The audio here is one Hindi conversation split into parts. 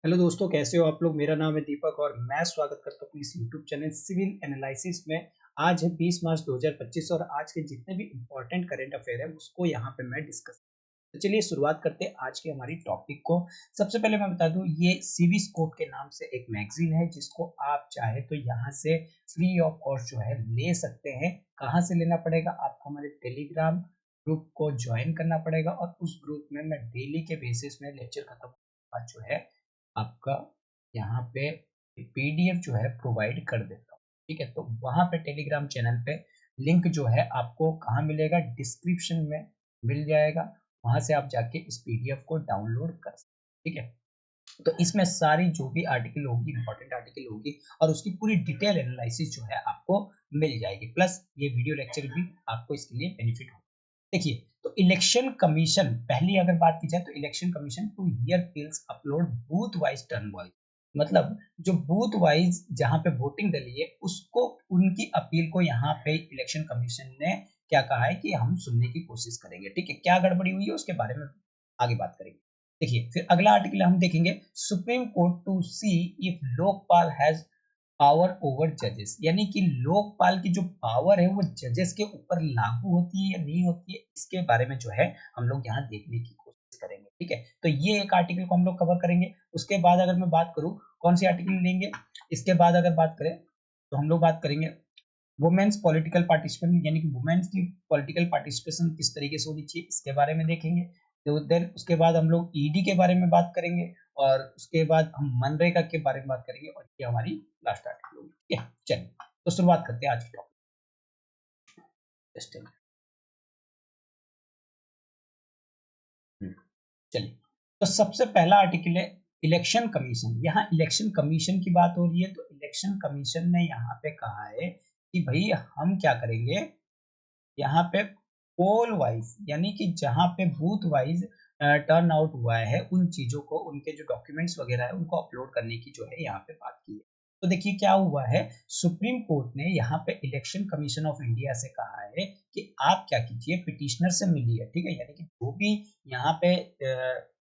हेलो दोस्तों, कैसे हो आप लोग। मेरा नाम है दीपक और मैं स्वागत करता हूँ अपनी इस यूट्यूब चैनल सिविल एनालिसिस में। आज है 20 मार्च 2025 और आज के जितने भी इम्पोर्टेंट करंट अफेयर है उसको यहाँ पे मैं डिस्कस। तो चलिए शुरुआत करते हैं आज की हमारी टॉपिक को। सबसे पहले मैं बता दूं, ये सीवी स्कोप के नाम से एक मैगजीन है जिसको आप चाहे तो यहाँ से फ्री ऑफ कॉस्ट जो है ले सकते हैं। कहाँ से लेना पड़ेगा? आपको हमारे टेलीग्राम ग्रुप को ज्वाइन करना पड़ेगा और उस ग्रुप में मैं डेली के बेसिस में लेक्चर खत्म होने के बाद जो है आपका यहाँ पे पीडीएफ जो है प्रोवाइड कर देता हूँ। ठीक है, तो वहाँ पे टेलीग्राम चैनल पे लिंक जो है आपको कहाँ मिलेगा? डिस्क्रिप्शन में मिल जाएगा। वहाँ से आप जाके इस पीडीएफ को डाउनलोड कर सकते हैं। ठीक है, तो इसमें सारी जो भी आर्टिकल होगी, इंपॉर्टेंट आर्टिकल होगी और उसकी पूरी डिटेल एनालिसिस जो है आपको मिल जाएगी। प्लस ये वीडियो लेक्चर भी आपको इसके लिए बेनिफिट होगा। देखिए, तो इलेक्शन कमीशन पहली अगर बात की जाए तो election commission to hear pleas upload booth wise turn wise, मतलब जो बूथ वाइज जहां पे वोटिंग डली है उसको, उनकी अपील को यहाँ पे इलेक्शन कमीशन ने क्या कहा है कि हम सुनने की कोशिश करेंगे। ठीक है, क्या गड़बड़ी हुई है उसके बारे में आगे बात करेंगे। देखिए, फिर अगला आर्टिकल हम देखेंगे, Supreme court to see if Lokpal has power over जजेस, यानी कि लोकपाल की जो पावर है वो जजेस के ऊपर लागू होती है या नहीं होती है, इसके बारे में जो है हम लोग यहाँ देखने की कोशिश करेंगे। ठीक है, तो ये एक आर्टिकल को हम लोग कवर करेंगे। उसके बाद अगर मैं बात करूँ कौन सी आर्टिकल लेंगे, इसके बाद अगर बात करें तो हम लोग बात करेंगे वुमेन्स पॉलिटिकल पार्टिसिपेशन, यानी कि वुमेन्स की पॉलिटिकल पार्टिसिपेशन किस तरीके से होनी चाहिए, इसके बारे में देखेंगे। तो देन उसके बाद हम लोग ईडी के बारे में बात करेंगे और उसके बाद हम मनरेगा के बारे में बात करेंगे और ये हमारी लास्ट आर्टिकल होगी। ठीक है, चलिए तो शुरुआत करते हैं आज की टॉपिक। चलिए, तो सबसे पहला आर्टिकल है इलेक्शन कमीशन। यहाँ इलेक्शन कमीशन की बात हो रही है, तो इलेक्शन कमीशन ने यहाँ पे कहा है कि भाई हम क्या करेंगे, यहाँ पे पोल वाइज, यानी कि जहाँ पे बूथ वाइज टर्न आउट हुआ है उन चीजों को, उनके जो डॉक्यूमेंट्स वगैरह है उनको अपलोड करने की जो है यहाँ पे बात की है। तो देखिए क्या हुआ है, सुप्रीम कोर्ट ने यहाँ पे इलेक्शन कमीशन ऑफ इंडिया से कहा है कि आप क्या कीजिए, पिटिशनर से मिलिए। ठीक है, यानी कि जो भी यहाँ पे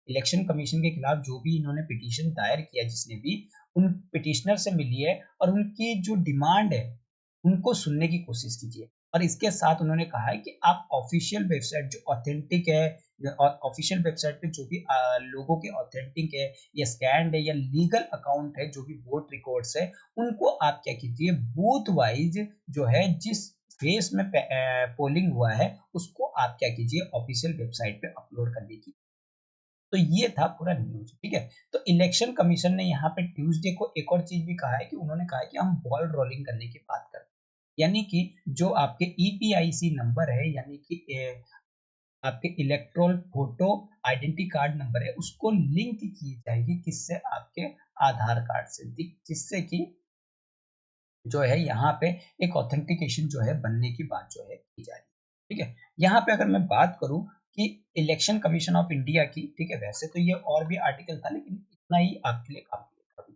इलेक्शन कमीशन के खिलाफ जो भी इन्होंने पिटीशन दायर किया, जिसने भी, उन पिटिशनर से मिलिए और उनकी जो डिमांड है उनको सुनने की कोशिश कीजिए। और इसके साथ उन्होंने कहा है कि आप ऑफिशियल वेबसाइट जो ऑथेंटिक है, और ऑफिशियल वेबसाइट पे जो भी लोगों के ऑथेंटिक है या स्कैंड है या लीगल अकाउंट है, जो भी वोट रिकॉर्ड्स है, उनको आप क्या कीजिए, बूथ वाइज जो है जिस फेस में पोलिंग हुआ है उसको आप क्या कीजिए, ऑफिशियल वेबसाइट पे अपलोड करने की। तो ये था पूरा न्यूज। ठीक है, तो इलेक्शन कमीशन ने यहाँ पे ट्यूसडे को एक और चीज भी कहा है कि उन्होंने कहा है कि हम बॉल रोलिंग करने की बात करते हैं, यानी कि जो आपके ईपीआईसी नंबर है, यानी कि आपके electoral photo identity card number है, उसको लिंक की जाएगी किससे, आपके आधार कार्ड से, जिससे कि जो है यहाँ पे एक ऑथेंटिकेशन जो है बनने की बात जो है की जा रही है। ठीक है, यहाँ पे अगर मैं बात करूं कि इलेक्शन कमीशन ऑफ इंडिया की, ठीक है, वैसे तो ये और भी आर्टिकल था लेकिन इतना ही आपके लिए काफी है अभी।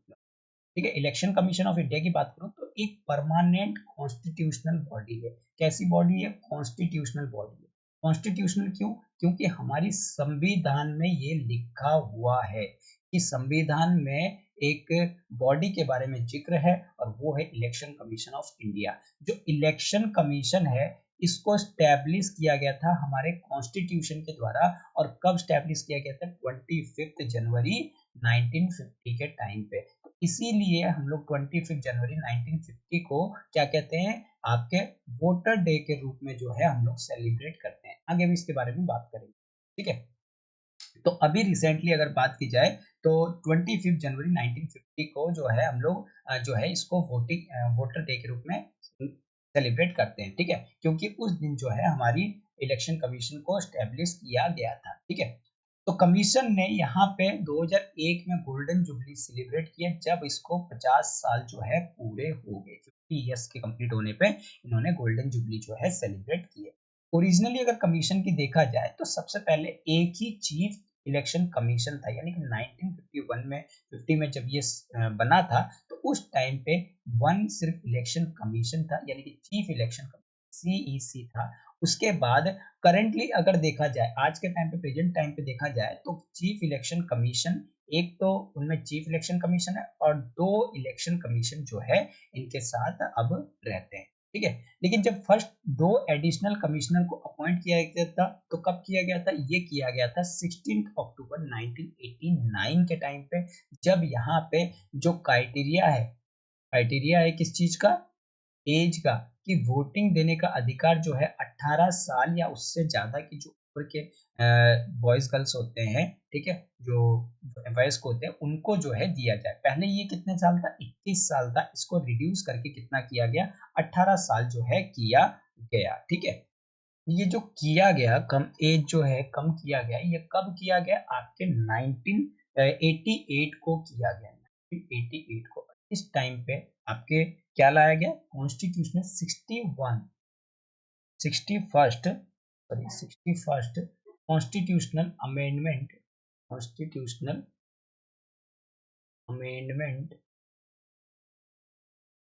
ठीक है, इलेक्शन कमीशन ऑफ इंडिया की बात करूं तो एक परमानेंट कॉन्स्टिट्यूशनल बॉडी है। कैसी बॉडी है? कॉन्स्टिट्यूशनल बॉडी है। कॉन्स्टिट्यूशनल क्यों? क्योंकि हमारी संविधान में ये लिखा हुआ है कि संविधान में एक बॉडी के बारे में जिक्र है और वो है इलेक्शन कमीशन ऑफ इंडिया। जो इलेक्शन कमीशन है इसको स्टैब्लिश किया गया था हमारे कॉन्स्टिट्यूशन के द्वारा। और कब स्टैब्लिश किया गया था? 25 जनवरी 1950 के टाइम पे। तो इसीलिए हम लोग 25 जनवरी 1950 को क्या कहते हैं, आपके वोटर डे के रूप में जो है हम लोग सेलिब्रेट करते हैं। आगे भी इसके बारे में बात करेंगे। ठीक है, तो अभी रिसेंटली अगर बात की जाए तो 25 जनवरी 1950 को जो है हम लोग जो है इसको वोटर डे के रूप में सेलिब्रेट करते हैं। ठीक है, क्योंकि उस दिन जो है हमारी इलेक्शन कमीशन को स्टैब्लिश किया गया था। ठीक है, तो कमीशन ने यहाँ पे 2001 में गोल्डन जुबली सेलिब्रेट किया, जब इसको 50 साल जो है पूरे हो गए। 50 ईयर्स के कंप्लीट होने पे इन्होंने गोल्डन जुबली जो है सेलिब्रेट किए। ओरिजिनली अगर कमीशन की देखा जाए तो सबसे पहले एक ही चीफ इलेक्शन कमीशन था, यानी कि 1951 में 50 में जब ये बना था तो उस टाइम पे वन सिर्फ इलेक्शन कमीशन था, यानी कि चीफ इलेक्शन सीईसी था। उसके बाद करंटली अगर देखा जाए, आज के टाइम पे, प्रेजेंट टाइम पे देखा जाए तो चीफ इलेक्शन कमीशन एक तो उनमें चीफ इलेक्शन कमीशन है और 2 इलेक्शन कमीशन जो है इनके साथ अब रहते हैं, ठीक है। लेकिन जब फर्स्ट 2 एडिशनल कमिश्नर को अपॉइंट किया गया था तो कब किया गया था, ये किया गया था 16 अक्टूबर 1989 के टाइम पे, जब यहाँ पे जो क्राइटेरिया है किस चीज का, एज का, कि वोटिंग देने का अधिकार जो है 18 साल या उससे ज्यादा की जो उम्र के बॉयज गर्ल्स होते हैं, ठीक है, जो वयस्क होते हैं उनको जो है दिया जाए। पहले ये कितने साल था, 21 साल था, इसको रिड्यूस करके कितना किया गया, 18 साल जो है किया गया, ठीक है। ये जो किया गया कम एज जो है कम किया गया, ये कब किया गया, आपके 1988 को किया गया, 1988 को। इस टाइम पे आपके क्या लाया गया, constitutional 61st constitutional amendment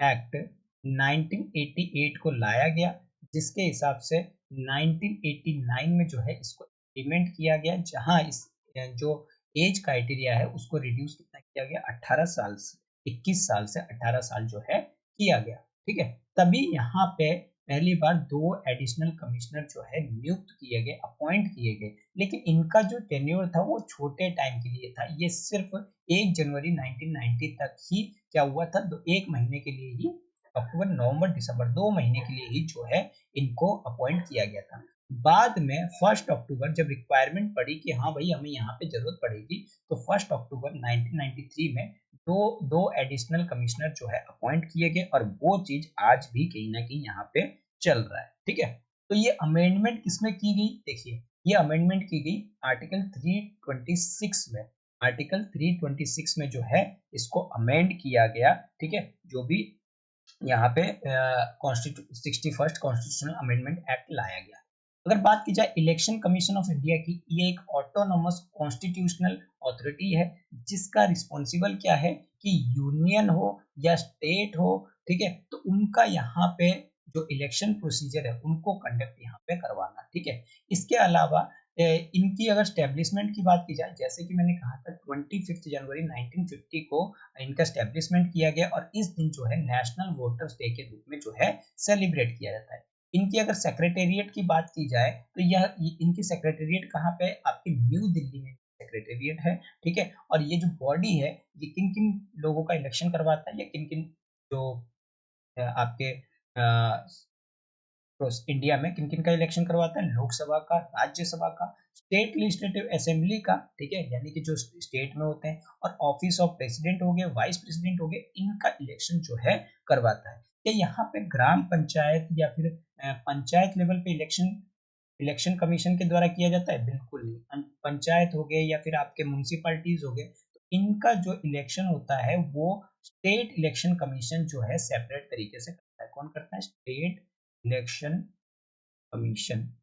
act 1988 को लाया गया, जिसके हिसाब से 1989 में जो है इसको इम्प्लीमेंट किया गया, जहां इस जो एज क्राइटेरिया है उसको रिड्यूस कितना किया गया, 18 साल से 21 साल से 18 साल जो है किया गया, ठीक है। तभी यहाँ पे पहली बार 2 एडिशनल कमिश्नर जो है नियुक्त किए गए, अपॉइंट किए गए, लेकिन इनका जो टेन्योर था वो छोटे टाइम के लिए था, ये सिर्फ 1 जनवरी 1990 तक ही क्या हुआ था, तो 1 महीने के लिए ही, अक्टूबर नवंबर दिसंबर 2 महीने के लिए ही जो है इनको अपॉइंट किया गया था। बाद में 1 अक्टूबर जब रिक्वायरमेंट पड़ी कि हाँ भाई हमें यहाँ पे जरूरत पड़ेगी, तो 1 अक्टूबर 1993 में दो दो एडिशनल कमिश्नर जो है अपॉइंट किए गए, और वो चीज आज भी कहीं ना कहीं यहाँ पे चल रहा है, ठीक है। तो ये अमेंडमेंट किसमें की गई, देखिए ये अमेंडमेंट की गई आर्टिकल 326 में, आर्टिकल 326 में जो है इसको अमेंड किया गया, ठीक है, जो भी यहाँ पे 61st कॉन्स्टिट्यूशनल अमेंडमेंट एक्ट लाया गया। अगर बात की जाए इलेक्शन कमीशन ऑफ इंडिया की, ये एक ऑटोनोमस कॉन्स्टिट्यूशनल अथॉरिटी है, जिसका रिस्पॉन्सिबल क्या है कि यूनियन हो या स्टेट हो, ठीक है, तो उनका यहाँ पे जो इलेक्शन प्रोसीजर है उनको कंडक्ट यहाँ पे करवाना, ठीक है। इसके अलावा इनकी अगर स्टैब्लिशमेंट की बात की जाए, जैसे कि मैंने कहा था 25 जनवरी 1950 को इनका स्टैब्लिशमेंट किया गया, और इस दिन जो है नेशनल वोटर्स डे के रूप में जो है सेलिब्रेट किया जाता है। इनकी अगर सेक्रेटेरिएट की बात की जाए तो यह इनकी सेक्रेटेरिएट कहाँ पे, आपकी न्यू दिल्ली में सेक्रेटेरिएट है, ठीक है। और ये जो बॉडी है ये किन किन लोगों का इलेक्शन करवाता है, या किन किन जो आपके तो इंडिया में किन किन का इलेक्शन करवाता है, लोकसभा का, राज्यसभा का, स्टेट लेजिस्लेटिव असेंबली का, ठीक है, यानी कि जो स्टेट में होते हैं, और ऑफिस ऑफ प्रेसिडेंट हो गए, वाइस प्रेसिडेंट हो गए, इनका इलेक्शन जो है करवाता है। क्या यहाँ पे ग्राम पंचायत या फिर पंचायत लेवल पे इलेक्शन इलेक्शन कमीशन के द्वारा किया जाता है, बिल्कुल नहीं। पंचायत हो गए या फिर आपके म्यूनिसिपैलिटीज हो गए, तो इनका जो इलेक्शन होता है वो स्टेट इलेक्शन कमीशन जो है सेपरेट तरीके से करता है। कौन करता है, state election commission.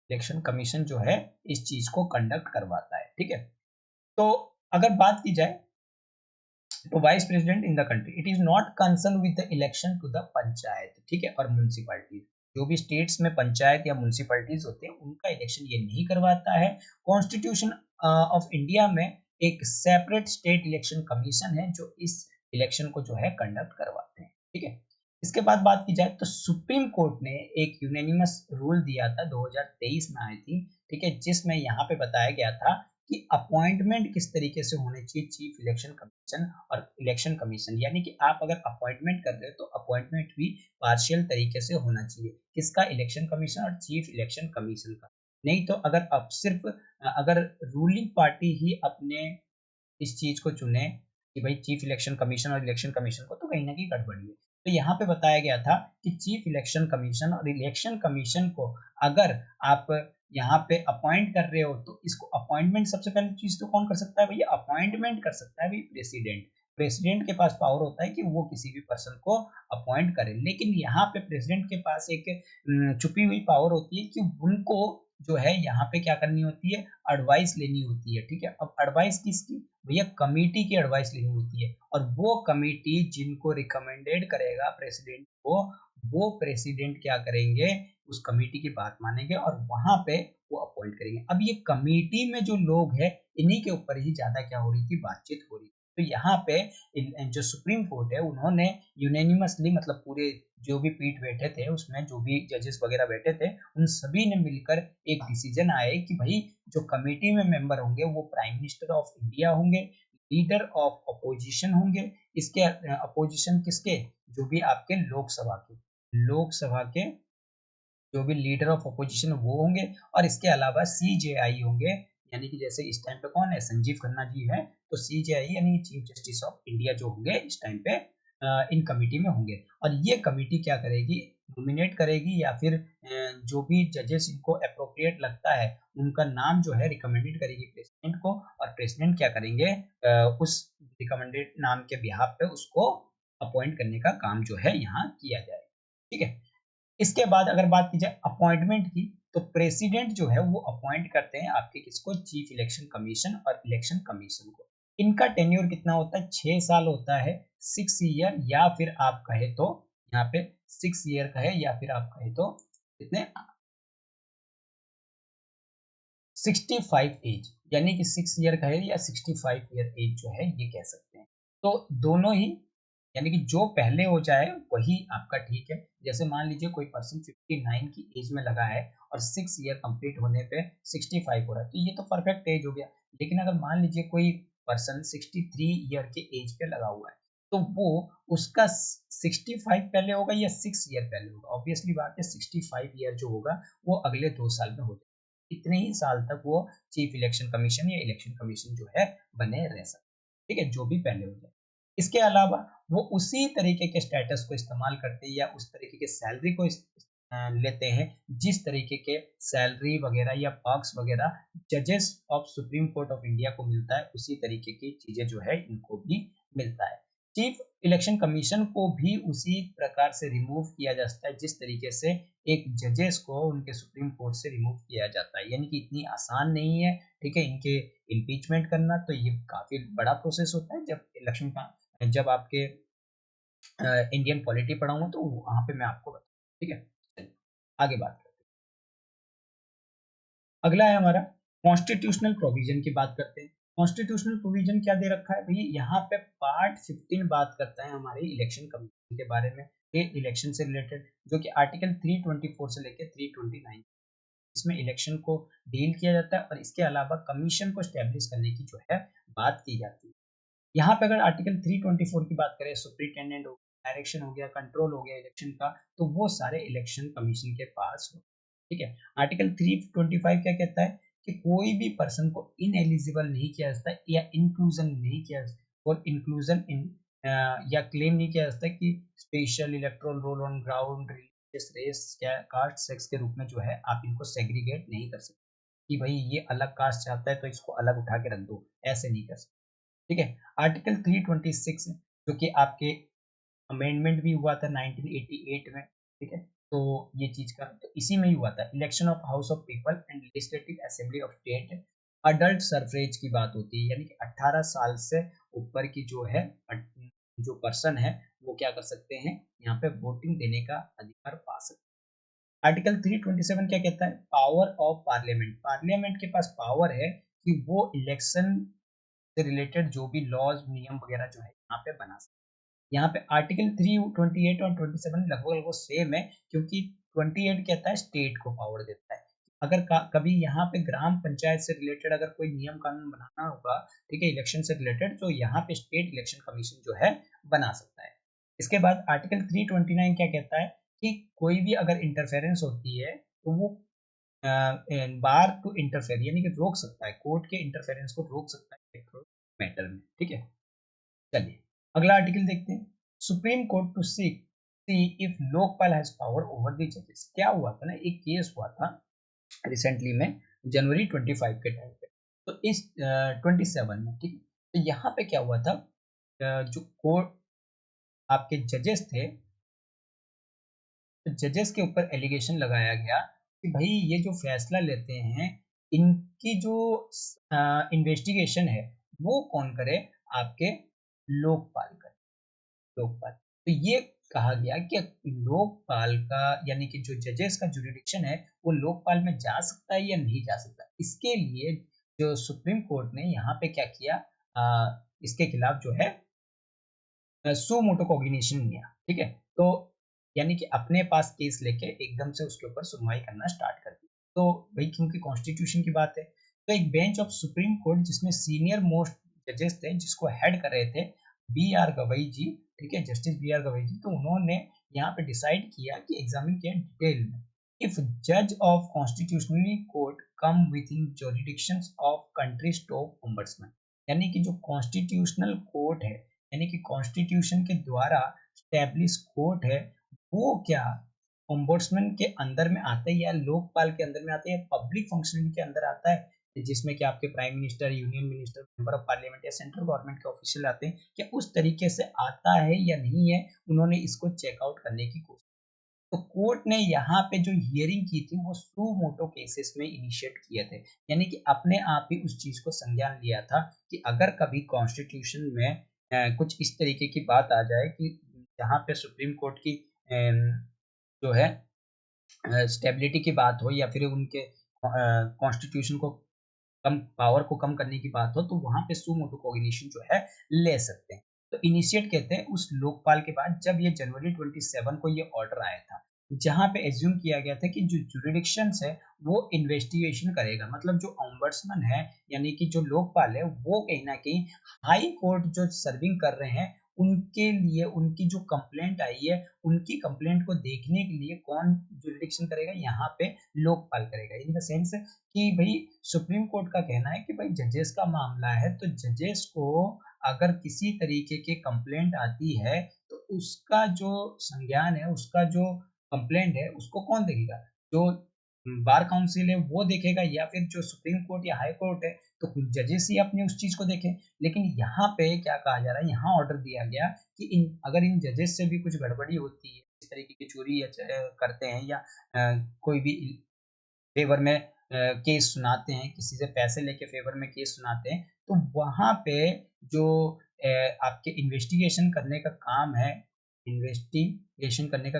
Election commission जो है इस चीज को कंडक्ट करवाता है, ठीक है। तो अगर बात की जाए तो vice president in the country, it is not concern with the election to the panchayat, ठीक है, और म्यूनिसिपैलिटीज, जो भी स्टेट्स में पंचायत या म्यूनिसिपैलिटीज होते हैं उनका इलेक्शन ये नहीं करवाता है। कॉन्स्टिट्यूशन ऑफ इंडिया में एक सेपरेट स्टेट इलेक्शन कमीशन है जो इस इलेक्शन को जो है कंडक्ट करवाते हैं, ठीक है। इसके बाद बात की जाए तो सुप्रीम कोर्ट ने एक यूनानिमस रूल दिया था, 2023 में आई थी, ठीक है, जिसमें यहाँ पे बताया गया था कि अपॉइंटमेंट किस तरीके से होने चाहिए चीफ इलेक्शन कमीशन और इलेक्शन कमीशन, यानी कि आप अगर अपॉइंटमेंट कर रहे हो तो अपॉइंटमेंट भी पार्शियल तरीके से होना चाहिए, किसका, इलेक्शन कमीशन और चीफ इलेक्शन कमीशन का। नहीं तो अगर अब सिर्फ अगर रूलिंग पार्टी ही अपने इस चीज को चुने कि भाई चीफ इलेक्शन कमीशन और इलेक्शन कमीशन को, तो कहीं ना कहीं गड़बड़ी है। तो यहाँ पे बताया गया था कि चीफ इलेक्शन कमीशन और इलेक्शन कमीशन को अगर आप यहाँ पे अपॉइंट कर रहे हो तो इसको अपॉइंटमेंट, सबसे पहली चीज तो कौन कर सकता है भैया, अपॉइंटमेंट कर सकता है भाई प्रेसिडेंट। प्रेसिडेंट के पास पावर होता है कि वो किसी भी पर्सन को अपॉइंट करे, लेकिन यहाँ पे प्रेसिडेंट के पास एक छुपी हुई पावर होती है कि उनको जो है यहाँ पे क्या करनी होती है, एडवाइस लेनी होती है, ठीक है। अब एडवाइस किसकी, भैया कमेटी की एडवाइस लेनी होती है, और वो कमेटी जिनको रिकमेंडेड करेगा प्रेसिडेंट को, वो प्रेसिडेंट क्या करेंगे, उस कमेटी की बात मानेंगे और वहां पे वो अपॉइंट करेंगे। अब ये कमेटी में जो लोग हैं इन्हीं के ऊपर ही ज्यादा क्या हो रही थी, बातचीत हो रही थी। तो यहाँ पे जो सुप्रीम कोर्ट है उन्होंने यूनानिमसली, मतलब पूरे जो भी पीठ बैठे थे उसमें जो भी जजेस वगैरह बैठे थे उन सभी ने मिलकर एक डिसीजन आए कि भाई जो कमेटी में मेंबर होंगे वो प्राइम मिनिस्टर ऑफ इंडिया होंगे, लीडर ऑफ अपोजिशन होंगे। इसके अपोजिशन किसके, जो भी आपके लोकसभा के जो भी लीडर ऑफ अपोजिशन वो होंगे, और इसके अलावा सीजेआई होंगे, यानी कि जैसे इस टाइम पे कौन है, संजीव खन्ना जी है, तो सीजेआई यानी चीफ जस्टिस ऑफ इंडिया जो होंगे इस टाइम पे इन कमेटी में होंगे। और ये कमेटी क्या करेगी, नॉमिनेट करेगी या फिर जो भी जजेस इनको अप्रोप्रिएट लगता है उनका नाम जो है रिकमेंडेड करेगी प्रेसिडेंट को, और प्रेसिडेंट क्या करेंगे, उस रिकमेंडेड नाम के बिहाफ पे उसको अपॉइंट करने का काम जो है यहाँ किया जाए। ठीक है। इसके बाद अगर बात की जाए अपॉइंटमेंट की, तो प्रेसिडेंट जो है वो अपॉइंट करते हैं आपके किसको, चीफ इलेक्शन कमीशन और इलेक्शन कमीशन को। इनका टेन्योर कितना होता है, 6 साल होता है, 6 ईयर, या फिर आप कहे तो यहाँ पे 6 ईयर का है, या फिर आप कहे तो कितने 65 एज, यानी कि 6 ईयर का है या 65 ईयर एज जो है ये कह सकते हैं। तो दोनों ही, यानी कि जो पहले हो जाए वही आपका ठीक है। जैसे मान लीजिए कोई पर्सन 59 की एज में लगा है और 6 ईयर कंप्लीट होने पे 65 हो रहा है, तो ये तो परफेक्ट एज हो गया। लेकिन अगर मान लीजिए कोई पर्सन 63 ईयर के एज पे लगा हुआ है, तो वो उसका 65 पहले होगा या 6 ईयर पहले होगा, ऑब्वियसली बात है 65 ईयर जो होगा वो अगले 2 साल में हो जाएगा। इतने ही साल तक वो चीफ इलेक्शन कमीशन या इलेक्शन कमीशन जो है बने रह सकते, ठीक है, जो भी पहले हो जाए। इसके अलावा वो उसी तरीके के स्टेटस को इस्तेमाल करते हैं या उस तरीके के सैलरी को लेते हैं जिस तरीके के सैलरी वगैरह या पर्क्स वगैरह जजेस of supreme court of India को मिलता है, उसी तरीके की चीजें जो है इनको भी मिलता है। चीफ इलेक्शन कमीशन को भी उसी प्रकार से रिमूव किया जा सकता है जिस तरीके से एक जजेस को उनके सुप्रीम कोर्ट से रिमूव किया जाता है, यानी कि इतनी आसान नहीं है, ठीक है, इनके इम्पीचमेंट करना। तो ये काफी बड़ा प्रोसेस होता है। जब इलेक्शन का, जब आपके इंडियन पॉलिटी पढ़ाऊंगा तो वहां पे मैं आपको बताऊँ, ठीक है। चलिए, आगे बात करते हैं। अगला है हमारा कॉन्स्टिट्यूशनल प्रोविजन की बात करते हैं। कॉन्स्टिट्यूशनल प्रोविजन क्या दे रखा है भाई, यहाँ पे पार्ट 15 बात करता है हमारे इलेक्शन कमीशन के बारे में, ये इलेक्शन से रिलेटेड, जो कि आर्टिकल 324 से लेकर 329, इसमें इलेक्शन को डील किया जाता है और इसके अलावा कमीशन को स्टैब्लिश करने की जो है बात की जाती है। यहाँ पे अगर आर्टिकल 324 की बात करें, सुप्रिटेंडेंट हो, डायरेक्शन हो गया, कंट्रोल हो गया इलेक्शन का, तो वो सारे इलेक्शन कमीशन के पास हो, ठीक है। आर्टिकल 325 क्या कहता है कि कोई भी पर्सन को इनएलिजिबल नहीं किया जाता या इंक्लूजन नहीं किया, और इंक्लूजन इन या क्लेम नहीं किया जाता कि special electoral roll on ground religious race caste sex के रूप में जो है आप इनको सेग्रीगेट नहीं कर सकते कि भाई ये अलग कास्ट चाहता है तो इसको अलग उठा के रख दो, ऐसे नहीं कर सकते, ठीक है। आर्टिकल 326 जो कि आपके अमेंडमेंट भी हुआ था 1988 में, ठीक है। तो ये चीज का तो इसी में ही हुआ था, election of house of people and legislative assembly of state, adult suffrage की बात होती है, यानी कि 18 साल से ऊपर की जो है जो पर्सन है वो क्या कर सकते हैं, यहाँ पे वोटिंग देने का अधिकार पा सकते हैं। आर्टिकल 327 क्या कहता है, पावर ऑफ पार्लियामेंट, पार्लियामेंट के पास पावर है कि वो इलेक्शन से रिलेटेड जो भी लॉज नियम वगैरह जो है यहाँ पे बना सकते हैं। यहाँ पे आर्टिकल 328 और 27 लगभग लगभग सेम है, क्योंकि 28 कहता है स्टेट को पावर देता है। अगर कभी यहाँ पे ग्राम पंचायत से रिलेटेड अगर कोई नियम कानून बनाना होगा, ठीक है, इलेक्शन से रिलेटेड, तो यहाँ पे स्टेट इलेक्शन कमीशन जो है बना सकता है। इसके बाद आर्टिकल 329 क्या कहता है कि कोई भी अगर इंटरफेरेंस होती है तो वो बार टू इंटरफेयर, यानी कि रोक सकता है, कोर्ट के इंटरफेरेंस को रोक सकता है इलेक्टोरल मैटर में, ठीक है। चलिए, अगला आर्टिकल देखते हैं। Supreme court to see if Lokpal has power over the जजेस। क्या हुआ था ना, एक केस हुआ था रिसेंटली में, जनवरी 25 के टाइम पे, तो इस 27 में, ठीक है। तो यहाँ पे क्या हुआ था, जो कोर्ट आपके जजेस थे, तो जजेस के ऊपर एलिगेशन लगाया गया कि भाई ये जो फैसला लेते हैं, इनकी जो इन्वेस्टिगेशन है वो कौन करे, आपके लोकपाल करे, लोकपाल। तो ये कहा गया कि लोकपाल का, यानी कि जो जजेस का जुरिडिक्शन है वो लोकपाल में जा सकता है या नहीं जा सकता। इसके लिए जो सुप्रीम कोर्ट ने यहाँ पे क्या किया, इसके खिलाफ जो है सू मोटो कॉग्निशन लिया, ठीक है। तो यानी कि अपने पास केस लेके एकदम से उसके ऊपर सुनवाई करना स्टार्ट कर दी। तो भाई क्योंकि कॉन्स्टिट्यूशन की बात है, तो एक बेंच ऑफ सुप्रीम कोर्ट जिसमें सीनियर मोस्ट जजेस थे, जिसको हेड कर रहे थे बी आर गवई जी, ठीक है, जस्टिस बी आर गवई जी। तो उन्होंने यहाँ पे डिसाइड किया कि एग्जामिन किया डिटेल में, इफ जज of constitutionally court come within jurisdictions of countries top ombudsman, यानी कि जो कॉन्स्टिट्यूशनल कोर्ट है, यानी कि कॉन्स्टिट्यूशन के द्वारा स्टैब्लिश कोर्ट है, वो क्या ओम्बड्समैन के अंदर में आता है या लोकपाल के अंदर में आता है या पब्लिक फंक्शनिंग के अंदर आता है, जिसमें कि आपके prime minister, union minister, member of parliament या सेंट्रल गवर्नमेंट के ऑफिशियल आते हैं, क्या उस तरीके से आता है या नहीं है, उन्होंने इसको चेकआउट करने की कोशिश। तो कोर्ट ने यहाँ पे जो हियरिंग की थी वो सू मोटो केसेस में इनिशिएट किए थे, यानी कि अपने आप ही उस चीज को संज्ञान लिया था कि अगर कभी कॉन्स्टिट्यूशन में कुछ इस तरीके की बात आ जाए कि जहाँ पे सुप्रीम कोर्ट की जो है स्टेबिलिटी की बात हो या फिर उनके कॉन्स्टिट्यूशन को कम पावर को कम करने की बात हो, तो वहाँ पे सू मोटो कॉग्निशन जो है ले सकते हैं। तो इनिशिएट कहते हैं उस लोकपाल के बाद जब ये जनवरी 27 को ये ऑर्डर आया था, जहाँ पे एज्यूम किया गया था कि जो जुरिडिक्शंस है वो इन्वेस्टिगेशन करेगा, मतलब जो ओम्बड्समैन है यानी कि जो लोकपाल है वो कहीं न कहीं हाई कोर्ट जो सर्विंग कर रहे हैं, उनके लिए उनकी जो कंप्लेंट आई है, उनकी कंप्लेंट को देखने के लिए कौन जुरिडिक्शन करेगा, यहाँ पे लोकपाल करेगा। इन द सेंस कि भई सुप्रीम कोर्ट का कहना है कि भाई जजेस का मामला है, तो जजेस को अगर किसी तरीके की कंप्लेंट आती है, तो उसका जो संज्ञान है, उसका जो कंप्लेंट है, उसको कौन देखेगा? जो बार काउंसिल है वो देखेगा या फिर जो सुप्रीम कोर्ट या हाई कोर्ट है, तो जजेस ही अपनी उस चीज़ को देखें। लेकिन यहाँ पे क्या कहा जा रहा है, यहाँ ऑर्डर दिया गया कि अगर इन जजेस से भी कुछ गड़बड़ी होती है, इस तरीके की चोरी या करते हैं या कोई भी फेवर में केस सुनाते हैं, किसी से पैसे लेके फेवर में केस सुनाते हैं, तो वहाँ पे जो अ, आपके इन्वेस्टिगेशन करने का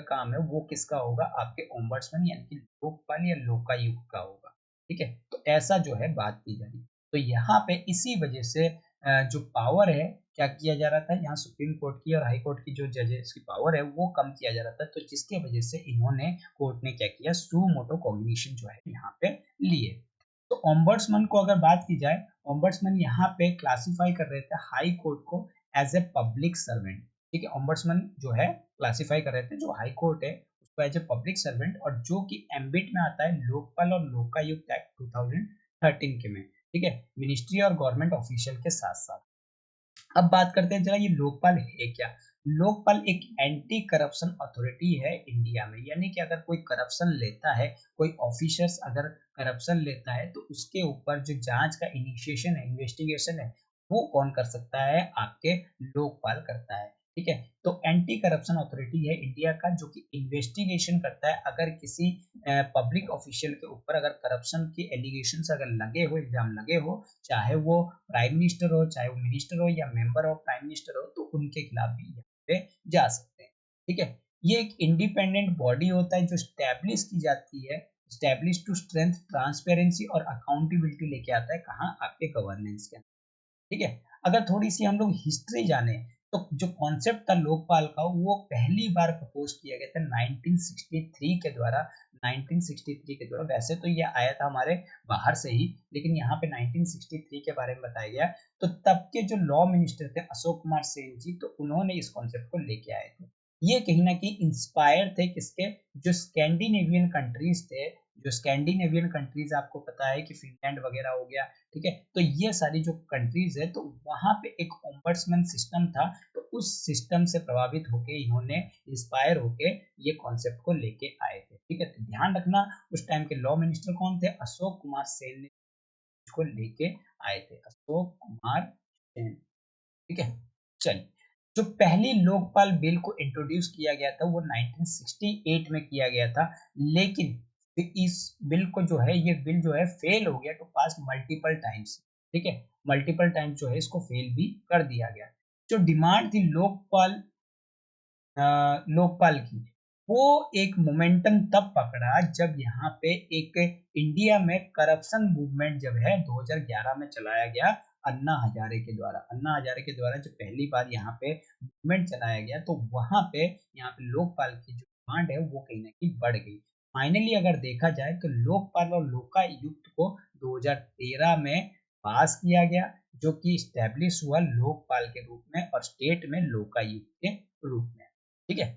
काम है, वो किसका होगा? आपके ओम्बड्समैन यानी कि लोकपाल या लोकायुक्त का होगा, ठीक है? तो ऐसा जो है बात की जा रही है। तो यहाँ पे इसी वजह से जो पावर है, क्या किया जा रहा था, यहाँ सुप्रीम कोर्ट की और हाई कोर्ट की जो जजेस की पावर है, वो कम किया जा रहा था। तो जिसके वजह से इन्होंने कोर्ट ने क्या किया, सू मोटो कॉग्निशन जो है यहाँ पे लिए। तो ओम्बड्समैन को अगर बात की जाए, ओम्बड्समैन यहाँ पे क्लासिफाई कर रहे थे हाई कोर्ट को एज ए पब्लिक सर्वेंट, ठीक है। ओम्बड्समैन जो है क्लासिफाई कर रहे थे जो हाई कोर्ट है उसको एज ए पब्लिक सर्वेंट, और जो कि एम्बिट में आता है लोकपाल और लोकायुक्त एक्ट 2013 के में, ठीक है, मिनिस्ट्री और गवर्नमेंट ऑफिशियल के साथ साथ। अब बात करते हैं जरा ये लोकपाल है क्या। लोकपाल एक एंटी करप्शन अथॉरिटी है इंडिया में, यानी कि अगर कोई करप्शन लेता है, कोई ऑफिसर्स अगर करप्शन लेता है, तो उसके ऊपर जो जांच का इनिशिएशन है, इन्वेस्टिगेशन है, वो कौन कर सकता है? आपके लोकपाल करता है, ठीक है। तो एंटी करप्शन अथॉरिटी है इंडिया का जो कि इन्वेस्टिगेशन करता है अगर किसी पब्लिक ऑफिशियल के ऊपर अगर करप्शन के एलिगेशन अगर लगे हो, इल्जाम लगे हो, चाहे वो प्राइम मिनिस्टर हो, चाहे वो मिनिस्टर हो या मेंबर ऑफ प्राइम मिनिस्टर हो, तो उनके खिलाफ भी यहाँ पे जा सकते हैं, ठीक है। ये एक इंडिपेंडेंट बॉडी होता है जो स्टैब्लिश की जाती है, स्टैब्लिश टू स्ट्रेंथ ट्रांसपेरेंसी और अकाउंटेबिलिटी लेके आता है, कहाँ? आपके गवर्नेंस के अंदर, ठीक है। अगर थोड़ी सी हम लोग हिस्ट्री जाने, तो जो कॉन्सेप्ट था लोकपाल का वो पहली बार प्रपोज किया गया था 1963 के द्वारा। 1963 के द्वारा, वैसे तो ये आया था हमारे बाहर से ही, लेकिन यहाँ पे 1963 के बारे में बताया गया। तो तब के जो लॉ मिनिस्टर थे अशोक कुमार सेन जी, तो उन्होंने इस कॉन्सेप्ट को लेके आए थे। ये कहीं ना कहीं इंस्पायर थे किसके? जो स्कैंडिनेवियन कंट्रीज थे, जो स्कैंडिनेवियन कंट्रीज आपको पता है कि फिनलैंड वगैरह हो गया, ठीक है। तो ये सारी जो कंट्रीज है, तो वहां पे एक ओम्बड्समैन सिस्टम था, तो उस सिस्टम से प्रभावित होके इन्होंने इंस्पायर होके ये कॉन्सेप्ट को लेके आए थे, ठीक है। तो ध्यान रखना उस टाइम के लॉ मिनिस्टर कौन थे? अशोक कुमार सेन ने इसको लेके आए थे, अशोक कुमार सेन, ठीक है। चलिए, जो पहली लोकपाल बिल को इंट्रोड्यूस किया गया था वो 1968 में किया गया था, लेकिन इस बिल को जो है, ये बिल जो है फेल हो गया टू पास मल्टीपल टाइम्स, ठीक है। मल्टीपल टाइम्स जो है इसको फेल भी कर दिया गया। जो डिमांड थी लोकपाल की, वो एक मोमेंटम तब पकड़ा जब यहाँ पे एक इंडिया में करप्शन मूवमेंट जब है 2011 में चलाया गया अन्ना हजारे के द्वारा। अन्ना हजारे के द्वारा जब पहली बार यहाँ पे मूवमेंट चलाया गया तो वहां पे यहाँ पे लोकपाल की जो डिमांड है वो कहीं ना कहीं बढ़ गई। फाइनली अगर देखा जाए तो लोकपाल और लोकायुक्त को 2013 में पास किया गया, जो कि स्टैब्लिश हुआ लोकपाल के रूप में और स्टेट में लोकायुक्त के रूप में। ठीक है,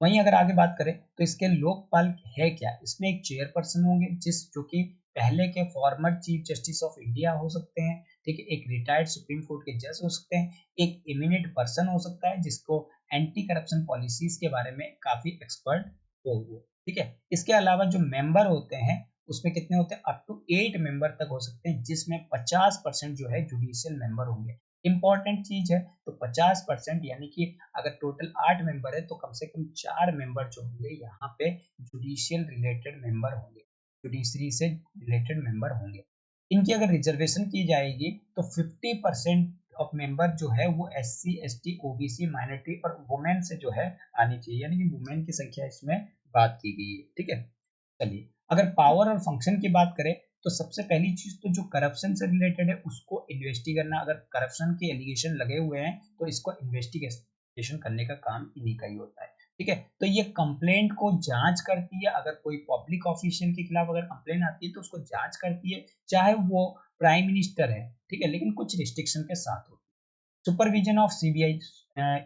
वहीं अगर आगे बात करें तो इसके लोकपाल है क्या, इसमें एक चेयरपर्सन होंगे जो कि पहले के former chief justice of India हो सकते हैं। ठीक है, एक रिटायर्ड सुप्रीम कोर्ट के जज हो सकते हैं, एक इमिनेंट पर्सन हो सकता है जिसको एंटी करप्शन पॉलिसीज के बारे में काफी एक्सपर्ट हो वो। ठीक है, इसके अलावा जो मेंबर होते हैं उसमें कितने होते हैं, अप टू 8 मेंबर तक हो सकते हैं, जिसमें 50% जो है जुडिशियल मेंबर होंगे। इंपॉर्टेंट चीज है, तो 50% यानी कि अगर टोटल 8 मेंबर है तो कम से कम 4 मेंबर जो होंगे यहाँ पे जुडिशियल रिलेटेड मेंबर होंगे, जुडिशरी से रिलेटेड मेंबर होंगे। इनकी अगर रिजर्वेशन की जाएगी तो 50% ऑफ मेंबर जो है वो SC ST OBC माइनॉरिटी और वुमेन से जो है आनी चाहिए, यानी कि वुमेन की संख्या इसमें बात की गई है। ठीक है, चलिए अगर पावर और फंक्शन की बात करें तो सबसे पहली चीज तो जो करप्शन से रिलेटेड है उसको इन्वेस्टिगेट करना। अगर करप्शन के एलिगेशन लगे हुए हैं तो इसको इन्वेस्टिगेशन करने का काम इन्हीं का ही होता है। ठीक है, तो ये कंप्लेंट को जांच करती है, अगर कोई पब्लिक ऑफिशियल के खिलाफ अगर कंप्लेंट आती है तो उसको जांच करती है, चाहे वो प्राइम मिनिस्टर है। ठीक है, लेकिन कुछ रिस्ट्रिक्शन के साथ होती है। सुपरविजन ऑफ सीबीआई,